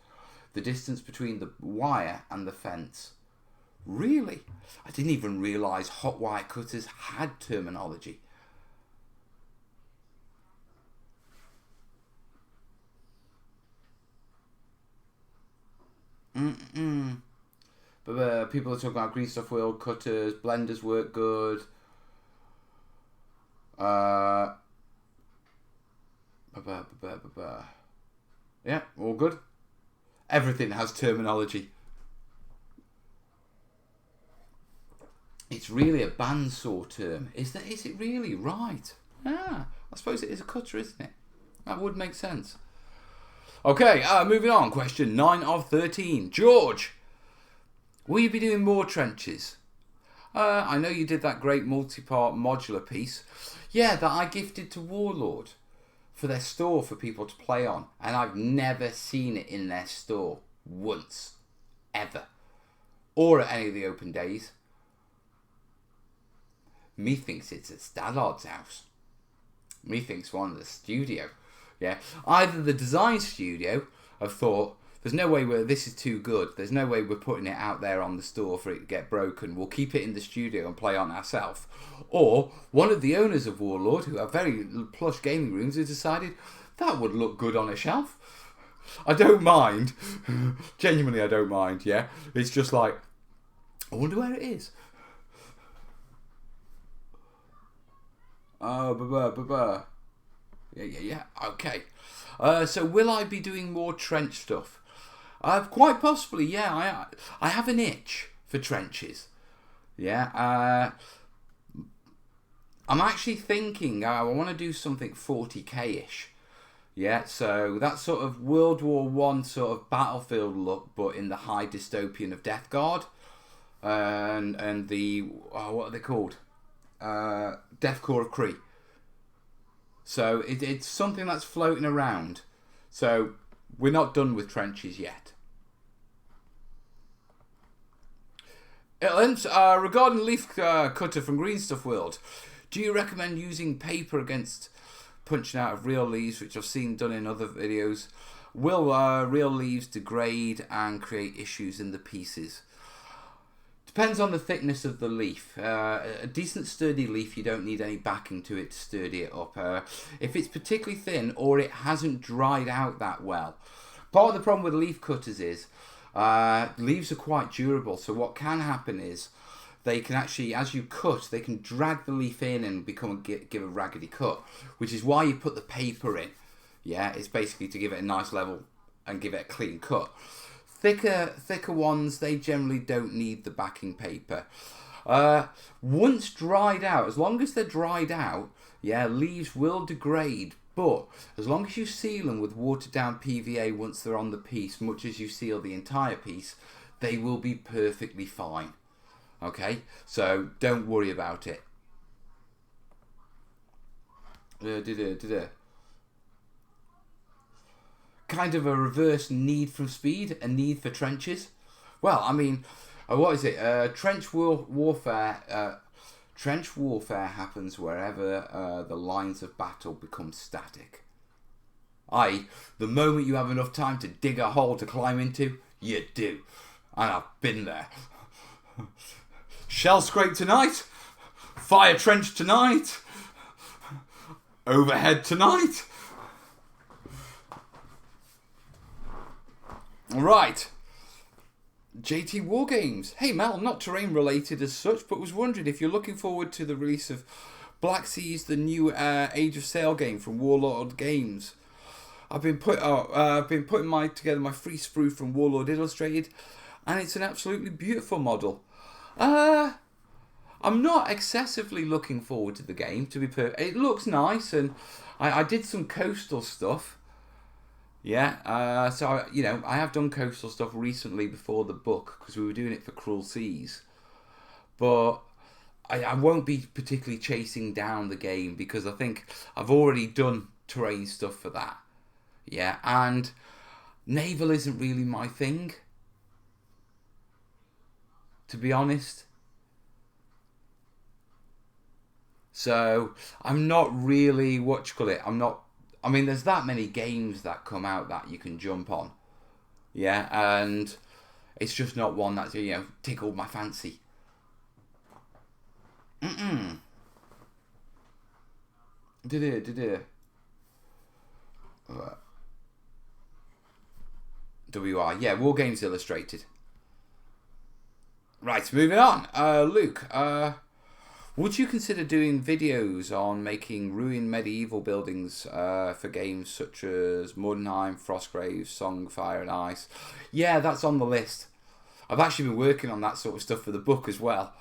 The distance between the wire and the fence. Really? I didn't even realise hot wire cutters had terminology. But people are talking about Green Stuff World cutters, blenders work good. Yeah, all good. Everything has terminology. It's really a bandsaw term. Is it really? Right. Ah, I suppose it is a cutter, isn't it? That would make sense. Okay, moving on. Question 9 of 13. George, will you be doing more trenches? I know you did that great multi-part modular piece. Yeah, that I gifted to Warlord for their store for people to play on. And I've never seen it in their store once. Ever. Or at any of the open days. Methinks it's at Stallard's house. Methinks one of the studio. Yeah. Either the design studio have thought, there's no way this is too good. There's no way we're putting it out there on the store for it to get broken. We'll keep it in the studio and play on ourselves. Or one of the owners of Warlord, who have very plush gaming rooms, has decided that would look good on a shelf. I don't mind. Genuinely, I don't mind, yeah. It's just like, I wonder where it is. Yeah. Okay. So will I be doing more trench stuff? Quite possibly, yeah. I have an itch for trenches. Yeah. I'm actually thinking I want to do something 40k-ish. Yeah, so that sort of World War One sort of battlefield look, but in the high dystopian of Death Guard, and the what are they called? Death Corps of Kree. So it's something that's floating around. So we're not done with trenches yet. Regarding leaf cutter from Green Stuff World, do you recommend using paper against punching out of real leaves, which I've seen done in other videos? Will real leaves degrade and create issues in the pieces? Depends on the thickness of the leaf. A decent sturdy leaf, you don't need any backing to it to sturdy it up. If it's particularly thin or it hasn't dried out that well. Part of the problem with leaf cutters is leaves are quite durable, so what can happen is they can actually, as you cut, they can drag the leaf in and give a raggedy cut, which is why you put the paper in. Yeah, it's basically to give it a nice level and give it a clean cut. Thicker ones, they generally don't need the backing paper. Once dried out, as long as they're dried out, yeah, leaves will degrade, but as long as you seal them with watered down PVA once they're on the piece, much as you seal the entire piece, they will be perfectly fine. Okay, so don't worry about it. Kind of a reverse need from speed, a need for trenches. Well, I mean, what is it? Trench warfare. Trench warfare happens wherever the lines of battle become static. I.e., the moment you have enough time to dig a hole to climb into, you do. And I've been there. Shell scrape tonight. Fire trench tonight. Overhead tonight. Right. JT Wargames. Hey Mel, not terrain related as such, but was wondering if you're looking forward to the release of Black Seas, the new Age of Sail game from Warlord Games. I've been putting together my free sprue from Warlord Illustrated, and it's an absolutely beautiful model. I'm not excessively looking forward to the game, to be perfect. It looks nice, and I did some coastal stuff. Yeah, so, I have done coastal stuff recently before the book, because we were doing it for Cruel Seas. But I won't be particularly chasing down the game, because I think I've already done terrain stuff for that. Yeah, and naval isn't really my thing, to be honest. So, I'm not really, there's that many games that come out that you can jump on. Yeah, and it's just not one that's, tickled my fancy. WR, yeah, War Games Illustrated. Right, moving on. Luke, would you consider doing videos on making ruined medieval buildings for games such as Mordheim, Frostgrave, Song, Fire and Ice? Yeah, that's on the list. I've actually been working on that sort of stuff for the book as well.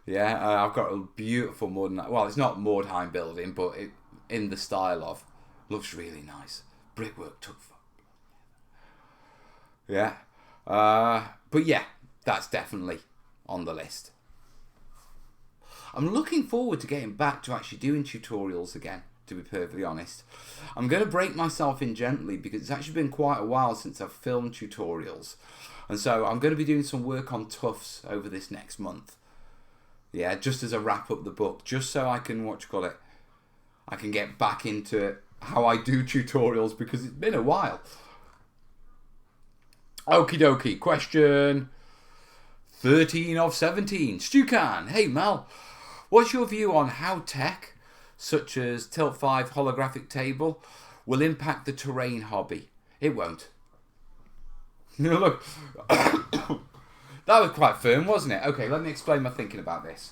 Yeah, I've got a beautiful Mordheim. Well, it's not Mordheim building, but it in the style of. Looks really nice. Brickwork took fun. Yeah. But yeah, that's definitely on the list. I'm looking forward to getting back to actually doing tutorials again, to be perfectly honest. I'm going to break myself in gently because it's actually been quite a while since I've filmed tutorials. And so I'm going to be doing some work on Tufts over this next month. Yeah, just as I wrap up the book, just so I can, I can get back into how I do tutorials because it's been a while. Okie dokie, question 13 of 17. Stucan, hey Mel, what's your view on how tech, such as Tilt 5 holographic table, will impact the terrain hobby? It won't. Look, that was quite firm, wasn't it? Okay, let me explain my thinking about this.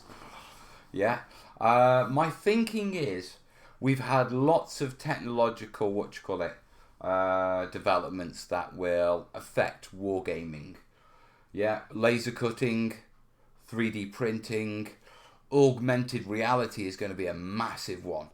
Yeah, my thinking is we've had lots of technological, developments that will affect wargaming. Yeah, laser cutting, 3D printing, augmented reality is going to be a massive one.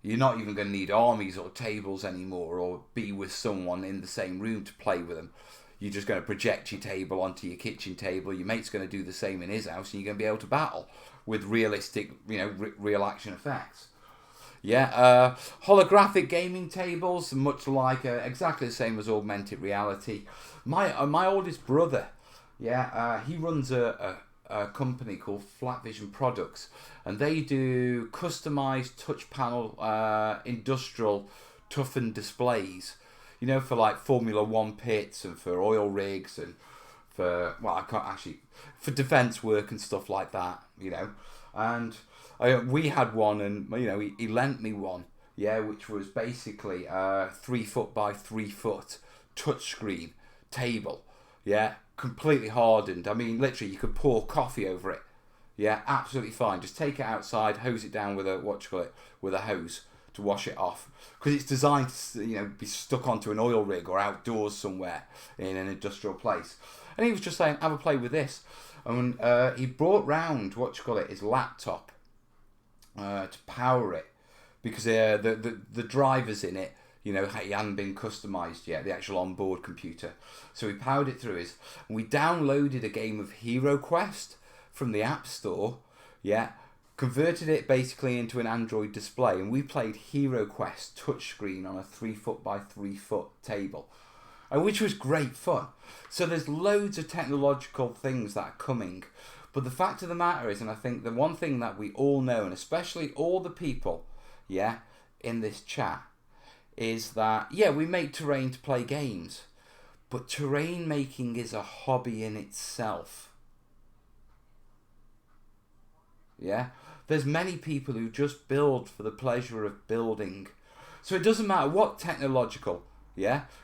You're not even going to need armies or tables anymore or be with someone in the same room to play with them. You're just going to project your table onto your kitchen table. Your mate's going to do the same in his house and you're going to be able to battle with realistic, real action effects. Yeah, holographic gaming tables, much like exactly the same as augmented reality. My oldest brother, he runs a company called Flat Vision Products, and they do customized touch panel industrial toughened displays, for like Formula One pits and for oil rigs and for for defense work and stuff like that, and we had one, and he lent me one, which was basically 3 foot by 3 foot touchscreen table, completely hardened. I mean, literally, you could pour coffee over it, Yeah, absolutely fine. Just take it outside, hose it down with a with a hose to wash it off, because it's designed to be stuck onto an oil rig or outdoors somewhere in an industrial place. And he was just saying, have a play with this. And he brought round his laptop to power it, because the drivers in it, he hadn't been customised yet, the actual onboard computer. So we powered it through and we downloaded a game of Hero Quest from the App Store, converted it basically into an Android display, and we played Hero Quest touchscreen on a 3-foot by 3-foot table, which was great fun. So there's loads of technological things that are coming, but the fact of the matter is, and I think the one thing that we all know, and especially all the people, in this chat, is that, we make terrain to play games, but terrain making is a hobby in itself. There's many people who just build for the pleasure of building. So it doesn't matter what technological,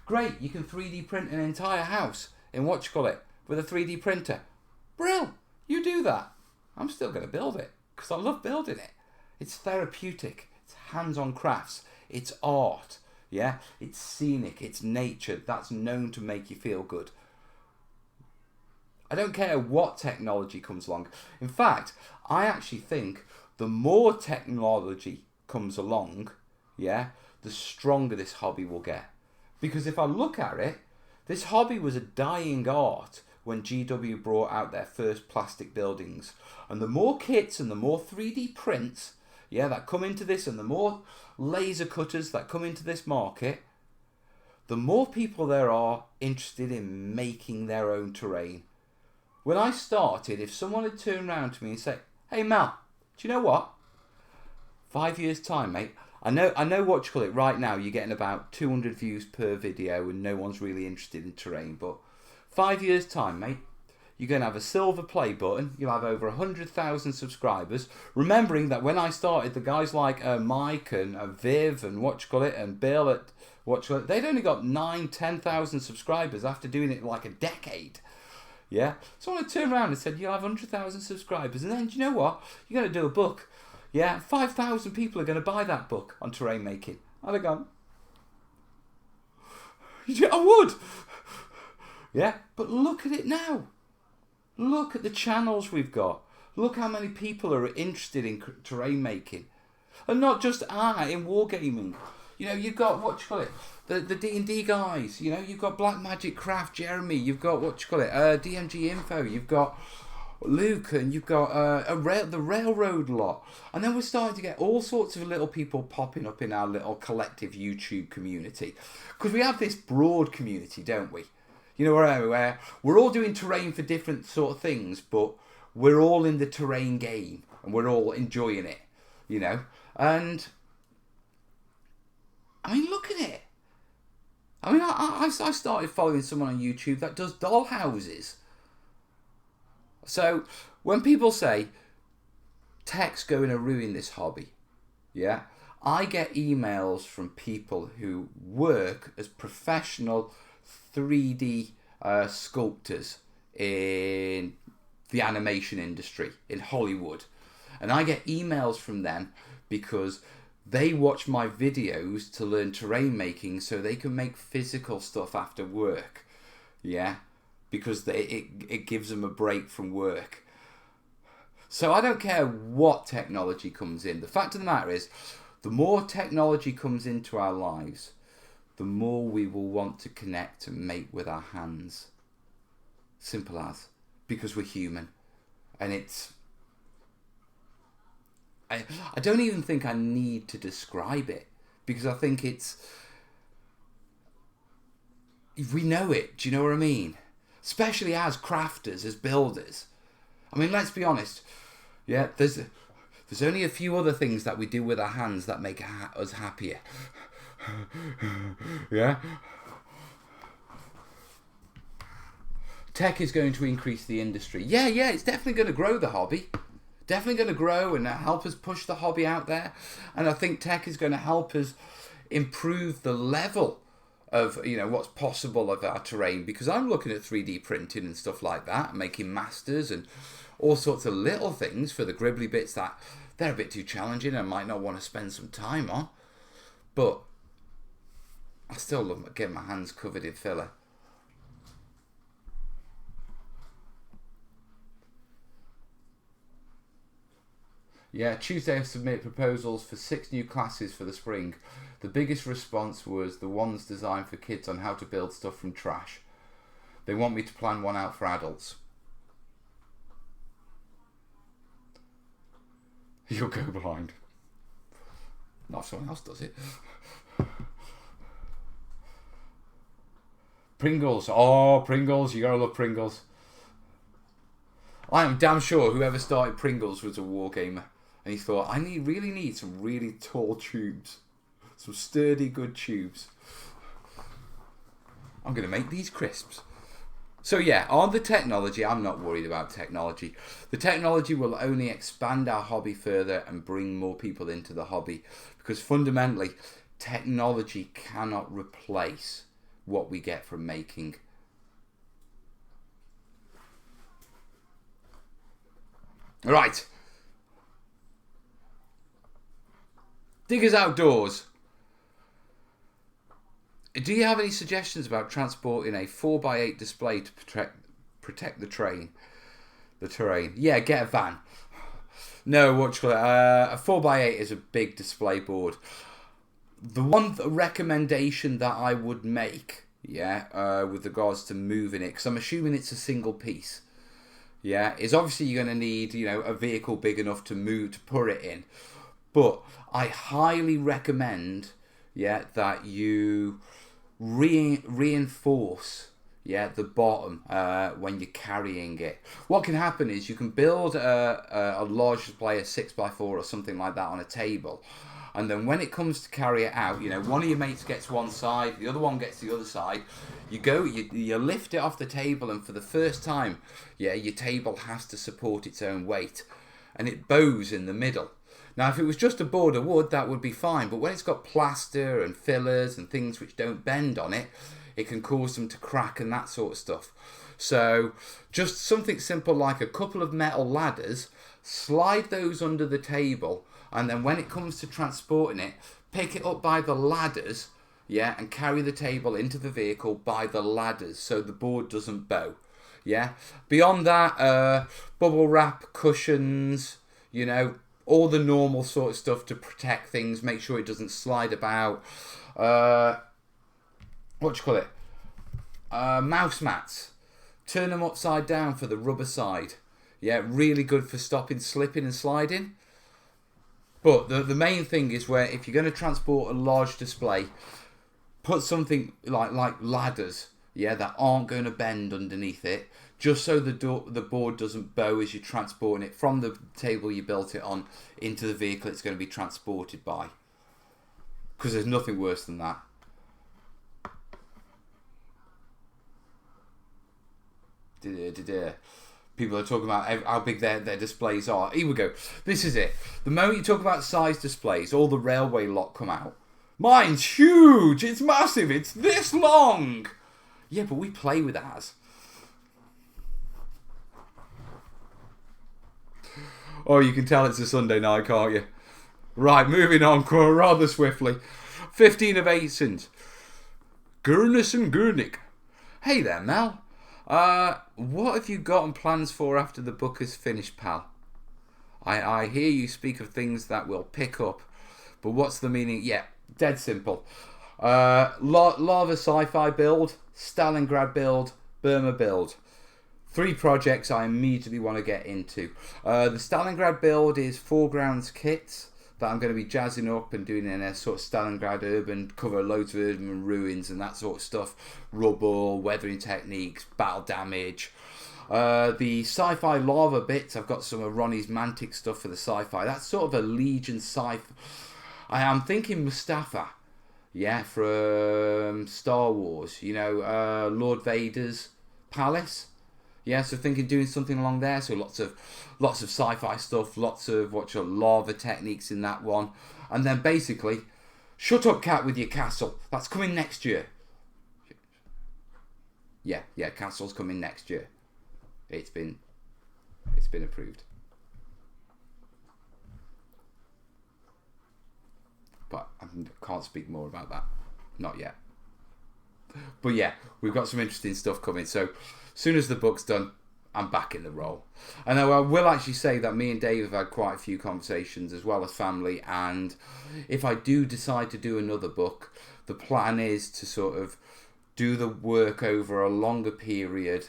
great, you can 3D print an entire house in with a 3D printer. Brill, you do that. I'm still going to build it, because I love building it. It's therapeutic, it's hands-on crafts, it's art, it's scenic, it's nature, that's known to make you feel good. I don't care what technology comes along. In fact, I actually think the more technology comes along, the stronger this hobby will get. Because if I look at it, this hobby was a dying art when GW brought out their first plastic buildings. And the more kits and the more 3D prints, that come into this, and the more laser cutters that come into this market, the more people there are interested in making their own terrain. When I started, if someone had turned around to me and said, "Hey Mal, do you know what? 5 years time, mate. I know right now you're getting about 200 views per video and no one's really interested in terrain, but 5 years time, mate, you're going to have a silver play button, you'll have over 100,000 subscribers." Remembering that when I started, the guys like Mike and Viv and and Bill at they'd only got 9,000-10,000 subscribers after doing it like a decade. So when I turned around and said, you'll have 100,000 subscribers, and then, do you know what? You're going to do a book. 5,000 people are going to buy that book on terrain making. I'd have gone, I would. But look at it now. Look at the channels we've got. Look how many people are interested in terrain making. And not just in wargaming. You've got, the D&D guys, you've got Black Magic Craft, Jeremy, you've got, DMG Info, you've got Luke, and you've got the Railroad lot. And then we're starting to get all sorts of little people popping up in our little collective YouTube community. Because we have this broad community, don't we? Where we're all doing terrain for different sort of things, but we're all in the terrain game, and we're all enjoying it, And I mean, look at it. I mean, I started following someone on YouTube that does doll houses. So when people say tech's going to ruin this hobby, I get emails from people who work as professional 3D sculptors in the animation industry in Hollywood, and I get emails from them because they watch my videos to learn terrain making so they can make physical stuff after work. Because it gives them a break from work. So I don't care what technology comes in. The fact of the matter is, the more technology comes into our lives, the more we will want to connect and make with our hands. Simple as. Because we're human. And it's... I don't even think I need to describe it, because I think it's... We know it, do you know what I mean? Especially as crafters, as builders. I mean, let's be honest. There's only a few other things that we do with our hands that make us happier. Tech is going to increase the industry. It's definitely going to grow the hobby. Definitely going to grow and help us push the hobby out there. And I think tech is going to help us improve the level of, you know, what's possible of our terrain, because I'm looking at 3D printing and stuff like that, making masters and all sorts of little things for the gribbly bits that they're a bit too challenging and I might not want to spend some time on. But I still love getting my hands covered in filler. Yeah, Tuesday I submit proposals for 6 new classes for the spring. The biggest response was the ones designed for kids on how to build stuff from trash. They want me to plan one out for adults. You'll go blind. Not if someone else does it. Pringles. Oh, Pringles. You gotta love Pringles. I am damn sure whoever started Pringles was a wargamer. And he thought, I really need some really tall tubes. Some sturdy, good tubes. I'm going to make these crisps. So yeah, on the technology, I'm not worried about technology. The technology will only expand our hobby further and bring more people into the hobby. Because fundamentally, technology cannot replace what we get from making. Right. Diggers Outdoors. Do you have any suggestions about transporting a 4x8 display to protect the terrain? Yeah, get a van. No, a 4x8 is a big display board. The one recommendation that I would make, with regards to moving it, because I'm assuming it's a single piece, is obviously you're going to need, a vehicle big enough to put it in. But I highly recommend, that you reinforce, the bottom when you're carrying it. What can happen is you can build a large display, a 6x4 or something like that on a table. And then when it comes to carry it out, one of your mates gets one side, the other one gets the other side. You lift it off the table, and for the first time, your table has to support its own weight. And it bows in the middle. Now, if it was just a board of wood, that would be fine. But when it's got plaster and fillers and things which don't bend on it, it can cause them to crack and that sort of stuff. So just something simple like a couple of metal ladders, slide those under the table, and then when it comes to transporting it, pick it up by the ladders, and carry the table into the vehicle by the ladders so the board doesn't bow. Beyond that, bubble wrap, cushions, all the normal sort of stuff to protect things, make sure it doesn't slide about. Mouse mats. Turn them upside down for the rubber side. Really good for stopping slipping and sliding. But the main thing is where if you're going to transport a large display, put something like ladders, that aren't going to bend underneath it, just so the board doesn't bow as you're transporting it from the table you built it on into the vehicle it's going to be transported by. Because there's nothing worse than that. People are talking about how big their displays are. Here we go. This is it. The moment you talk about size displays, all the railway lot come out. Mine's huge. It's massive. It's this long. Yeah, but we play with ours. Oh, you can tell it's a Sunday night, can't you? Right, moving on rather swiftly. 15 of Aesons. Gurnis and Gurnik. Hey there, Mel. What have you got plans for after the book is finished, pal? I hear you speak of things that will pick up, but what's the meaning? Yeah, dead simple. Lava sci-fi build, Stalingrad build, Burma build. 3 projects I immediately want to get into. The Stalingrad build is foregrounds kits that I'm going to be jazzing up and doing in a sort of Stalingrad urban, cover loads of urban ruins and that sort of stuff. Rubble, weathering techniques, battle damage. The sci-fi lava bits, I've got some of Ronnie's Mantic stuff for the sci-fi. That's sort of a Legion sci-fi. I am thinking Mustafa, from Star Wars. Lord Vader's palace. So thinking doing something along there. So lots of sci-fi stuff, lots of lava techniques in that one. And then basically, shut up cat with your castle. That's coming next year. Yeah, Castle's coming next year. It's been approved. But I can't speak more about that. Not yet. But yeah, we've got some interesting stuff coming. So as soon as the book's done, I'm back in the role. And I will actually say that me and Dave have had quite a few conversations as well as family. And if I do decide to do another book, the plan is to sort of do the work over a longer period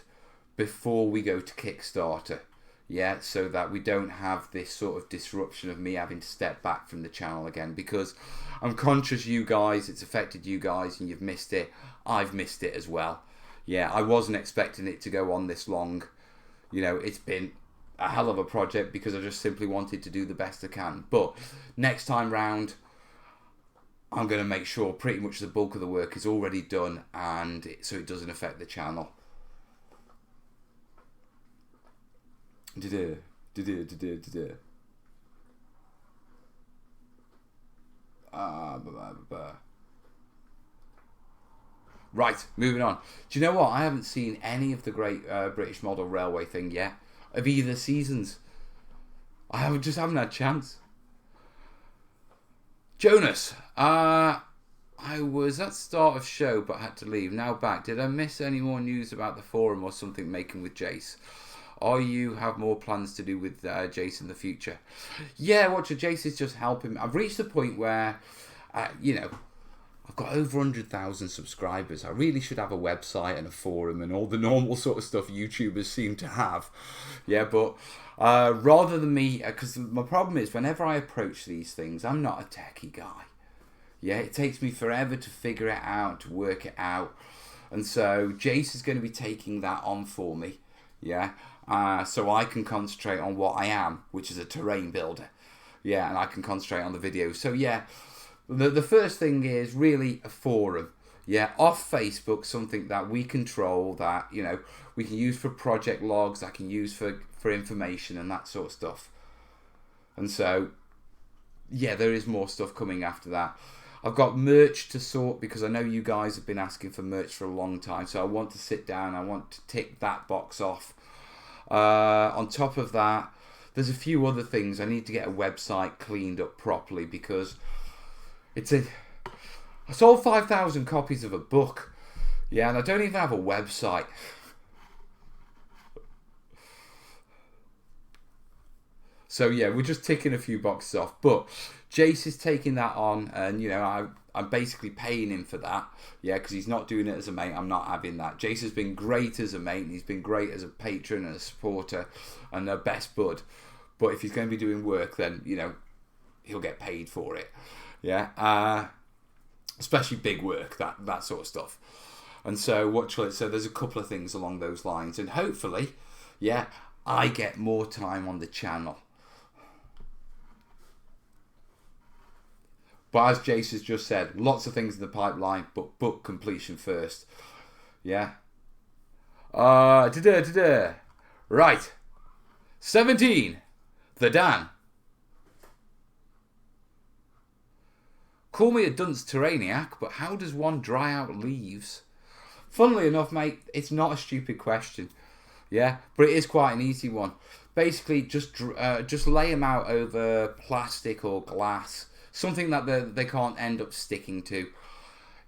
before we go to Kickstarter. Yeah, so that we don't have this sort of disruption of me having to step back from the channel again, because I'm conscious you guys, it's affected you guys and you've missed it. I've missed it as well. Yeah, I wasn't expecting it to go on this long. You know, it's been a hell of a project because I just simply wanted to do the best I can. But next time round, I'm going to make sure pretty much the bulk of the work is already done, and so it doesn't affect the channel. Right, moving on. Do you know what? I haven't seen any of the Great British Model Railway thing yet, of either seasons. I haven't had a chance. Jonas, I was at start of show but had to leave. Now back. Did I miss any more news about the forum or something making with Jace? Or you have more plans to do with Jace in the future? Yeah, Watcher, Jace is just helping. I've reached the point where, I've got over 100,000 subscribers. I really should have a website and a forum and all the normal sort of stuff YouTubers seem to have. Yeah, but rather than me, because my problem is whenever I approach these things, I'm not a techie guy. Yeah, it takes me forever to figure it out, to work it out. And so Jace is going to be taking that on for me. Yeah. So I can concentrate on what I am, which is a terrain builder. Yeah, and I can concentrate on the videos. So yeah, the first thing is really a forum. Yeah, off Facebook, something that we control, that, we can use for project logs, I can use for information and that sort of stuff. And so, yeah, there is more stuff coming after that. I've got merch to sort because I know you guys have been asking for merch for a long time. So I want to sit down, I want to tick that box off. On top of that, there's a few other things. I need to get a website cleaned up properly because I sold 5,000 copies of a book. Yeah, and I don't even have a website. So yeah, we're just ticking a few boxes off. But Jace is taking that on, and I'm basically paying him for that. Yeah, because he's not doing it as a mate. I'm not having that. Jace has been great as a mate, and he's been great as a patron and a supporter and a best bud. But if he's going to be doing work, then he'll get paid for it. Yeah, especially big work, that sort of stuff. And so so there's a couple of things along those lines, and hopefully, yeah, I get more time on the channel. But as Jace has just said, lots of things in the pipeline, but book completion first. Yeah. Right. 17. The Dan. Call me a dunce terrainiac, but how does one dry out leaves? Funnily enough, mate, it's not a stupid question. Yeah, but it is quite an easy one. Basically, just lay them out over plastic or glass. Something that they can't end up sticking to.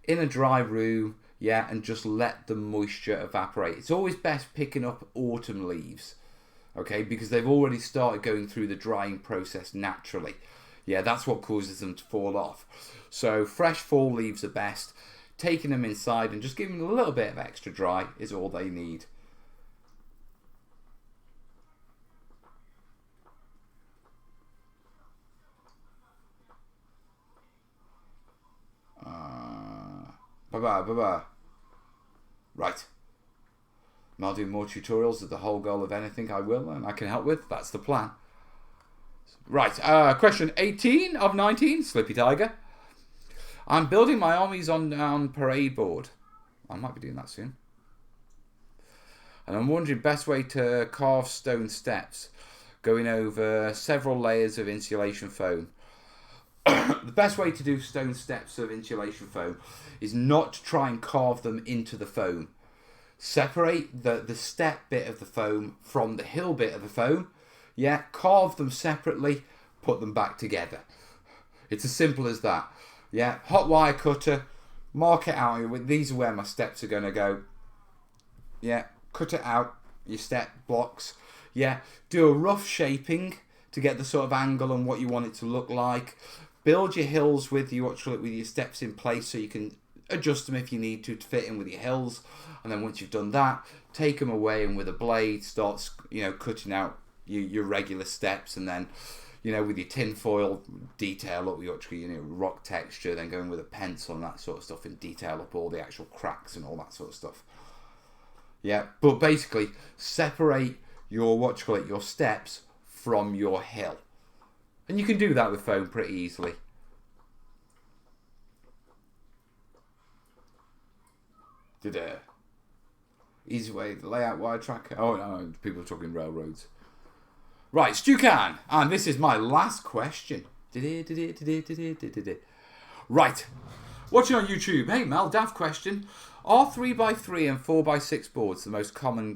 In a dry room, yeah, and just let the moisture evaporate. It's always best picking up autumn leaves, okay, because they've already started going through the drying process naturally. Yeah, that's what causes them to fall off. So fresh fall leaves are best. Taking them inside and just giving them a little bit of extra dry is all they need. Bye-bye. Right. And I'll do more tutorials at the whole goal of anything I will and I can help with. That's the plan. Right. Question 18 of 19. Slippy Tiger. I'm building my armies on parade board. I might be doing that soon. And I'm wondering best way to carve stone steps. Going over several layers of insulation foam. The best way to do stone steps of insulation foam is not to try and carve them into the foam. Separate the step bit of the foam from the hill bit of the foam. Yeah, carve them separately, put them back together. It's as simple as that. Yeah, hot wire cutter, mark it out. These are where my steps are going to go. Yeah, cut it out, your step blocks. Yeah, do a rough shaping to get the sort of angle and what you want it to look like. Build your hills with your steps in place so you can adjust them if you need to fit in with your hills. And then once you've done that, take them away and with a blade start, cutting out your regular steps, and then, with your tin foil, detail up your rock texture, then going with a pencil and that sort of stuff and detail up all the actual cracks and all that sort of stuff. Yeah, but basically separate your your steps from your hill. And you can do that with foam pretty easily. Easy way to lay out wire tracker. Oh no, people are talking railroads. Right, Stu Can, and this is my last question. Right, watching on YouTube. Hey Mel, daft question. Are 3x3 and 4x6 boards the most common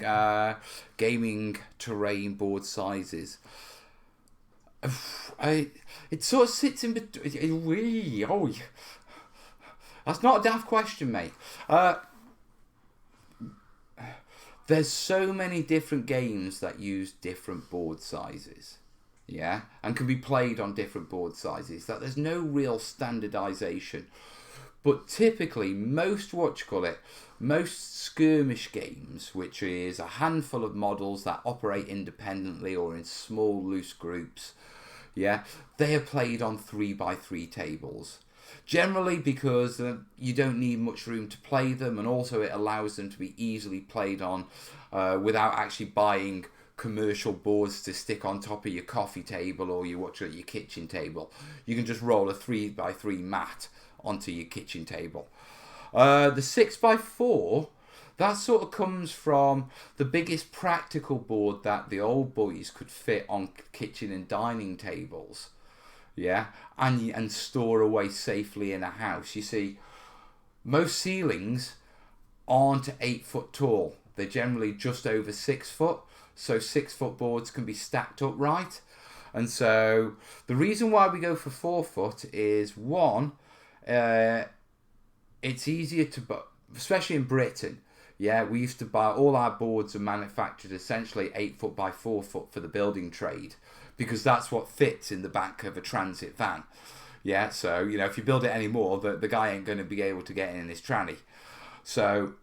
gaming terrain board sizes? It sort of sits in between. That's not a daft question, mate. There's so many different games that use different board sizes, yeah, and can be played on different board sizes, that there's no real standardization. But typically, most skirmish games, which is a handful of models that operate independently or in small loose groups, yeah, they are played on 3x3 tables. Generally because you don't need much room to play them, and also it allows them to be easily played on without actually buying commercial boards to stick on top of your coffee table or your kitchen table. You can just roll a 3x3 mat onto your kitchen table. The 6x4, that sort of comes from the biggest practical board that the old boys could fit on kitchen and dining tables. Yeah, and store away safely in a house. You see, most ceilings aren't 8 foot tall. They're generally just over 6 foot. So 6 foot boards can be stacked upright. And so the reason why we go for 4 foot is, one, it's easier to buy, especially in Britain. Yeah, we used to buy, all our boards are manufactured essentially 8 foot by 4 foot for the building trade, because that's what fits in the back of a transit van. Yeah, so, if you build it anymore, the guy ain't going to be able to get in his tranny. So,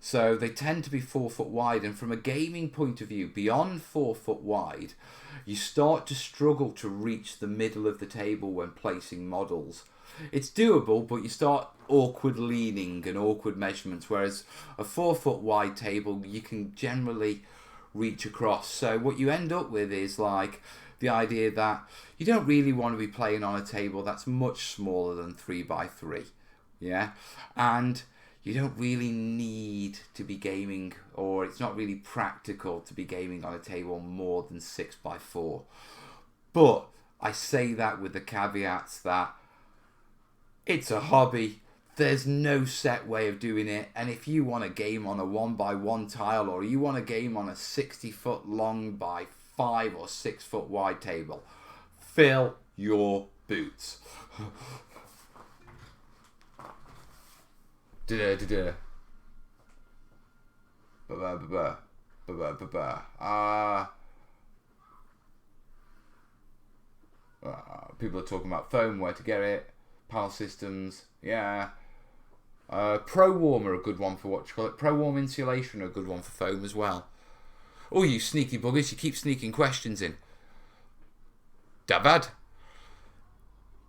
so they tend to be 4 foot wide, and from a gaming point of view, beyond 4 foot wide, you start to struggle to reach the middle of the table when placing models. It's doable, but you start awkward leaning and awkward measurements, whereas a 4 foot wide table, you can generally reach across. So what you end up with is like the idea that you don't really want to be playing on a table that's much smaller than 3x3, yeah, and you don't really need to be gaming, or it's not really practical to be gaming on a table more than 6x4. But I say that with the caveats that it's a hobby. There's no set way of doing it, and if you want a game on a 1x1 tile, or you want a game on a 60 foot long by 5 or 6 foot wide table, fill your boots. People are talking about foam, where to get it, PAL systems, yeah. Pro Warm are a good one for Pro Warm insulation are a good one for foam as well. Oh, you sneaky buggers, you keep sneaking questions in. Davad,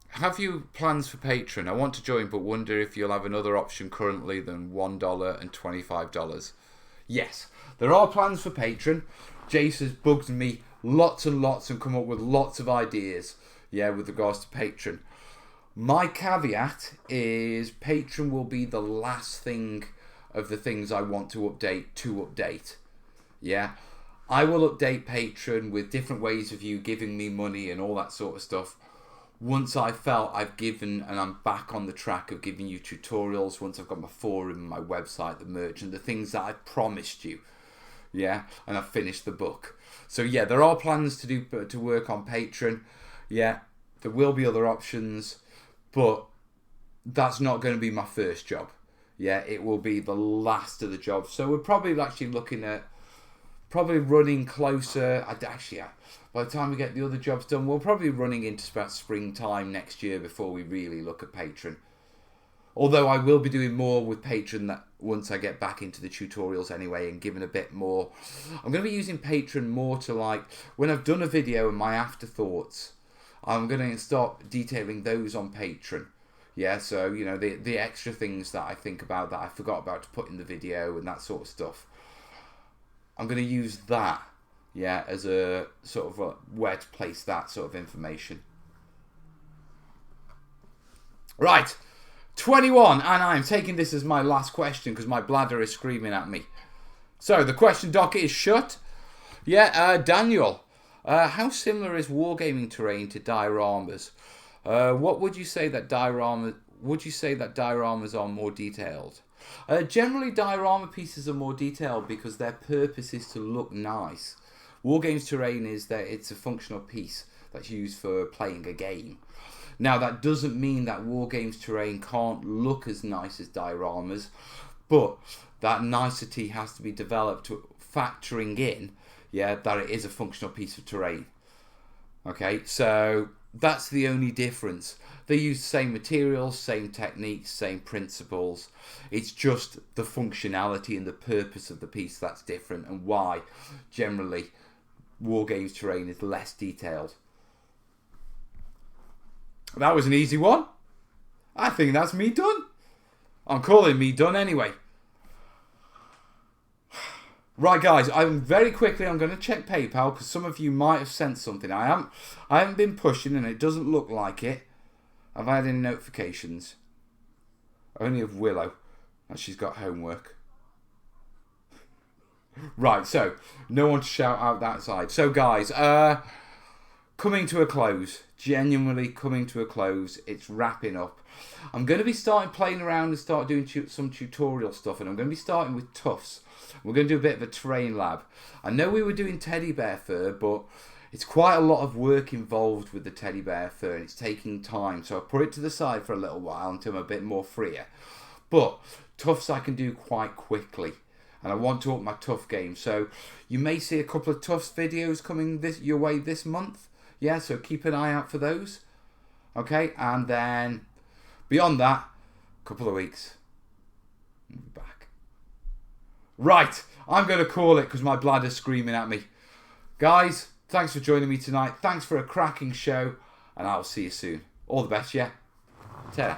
have you plans for Patreon? I want to join, but wonder if you'll have another option currently than $1 and $25. Yes, there are plans for Patreon. Jace has bugged me lots and lots and come up with lots of ideas, yeah, with regards to Patreon. My caveat is Patreon will be the last thing of the things I want to update. Yeah, I will update Patreon with different ways of you giving me money and all that sort of stuff once I felt I've given, and I'm back on the track of giving you tutorials, once I've got my forum, my website, the merch, and the things that I promised you, yeah, and I've finished the book. So yeah, there are plans to work on Patreon. Yeah, there will be other options, but that's not going to be my first job. Yeah, it will be the last of the jobs. So we're probably actually looking at running closer. By the time we get the other jobs done, we'll probably be running into about springtime next year before we really look at Patreon. Although I will be doing more with Patreon that once I get back into the tutorials anyway, and giving a bit more. I'm going to be using Patreon more to, like, when I've done a video and my afterthoughts, I'm going to start detailing those on Patreon. Yeah, so, you know, the extra things that I think about that I forgot about to put in the video and that sort of stuff. I'm going to use that, yeah, as a sort of where to place that sort of information. Right, 21, and I'm taking this as my last question because my bladder is screaming at me. So, the question docket is shut. Yeah, Daniel, how similar is wargaming terrain to dioramas? What would you say that dioramas are more detailed? Generally, diorama pieces are more detailed because their purpose is to look nice. Wargames terrain is that it's a functional piece that's used for playing a game. Now, that doesn't mean that Wargames terrain can't look as nice as dioramas, but that nicety has to be developed factoring in, yeah, that it is a functional piece of terrain. Okay, so that's the only difference. They use the same materials, same techniques, same principles. It's just the functionality and the purpose of the piece that's different, and why generally Wargames terrain is less detailed. That was an easy one. I think that's me done. I'm calling me done anyway. Right, guys, I'm going to check PayPal because some of you might have sent something. I haven't been pushing and it doesn't look like it. Have I had any notifications? Only of Willow, and she's got homework. Right, so no one to shout out that side. So, guys, coming to a close. Genuinely coming to a close. It's wrapping up. I'm going to be starting playing around and start doing some tutorial stuff, and I'm going to be starting with tufts. We're going to do a bit of a terrain lab. I know we were doing teddy bear fur, but it's quite a lot of work involved with the teddy bear fur, and it's taking time. So I put it to the side for a little while until I'm a bit more freer. But tufts I can do quite quickly, and I want to up my tuft game. So you may see a couple of tufts videos coming your way this month. Yeah, so keep an eye out for those. Okay, and then beyond that, a couple of weeks, I'll be back. Right, I'm going to call it because my bladder's screaming at me. Guys, thanks for joining me tonight. Thanks for a cracking show, and I'll see you soon. All the best, yeah? Ta-ra.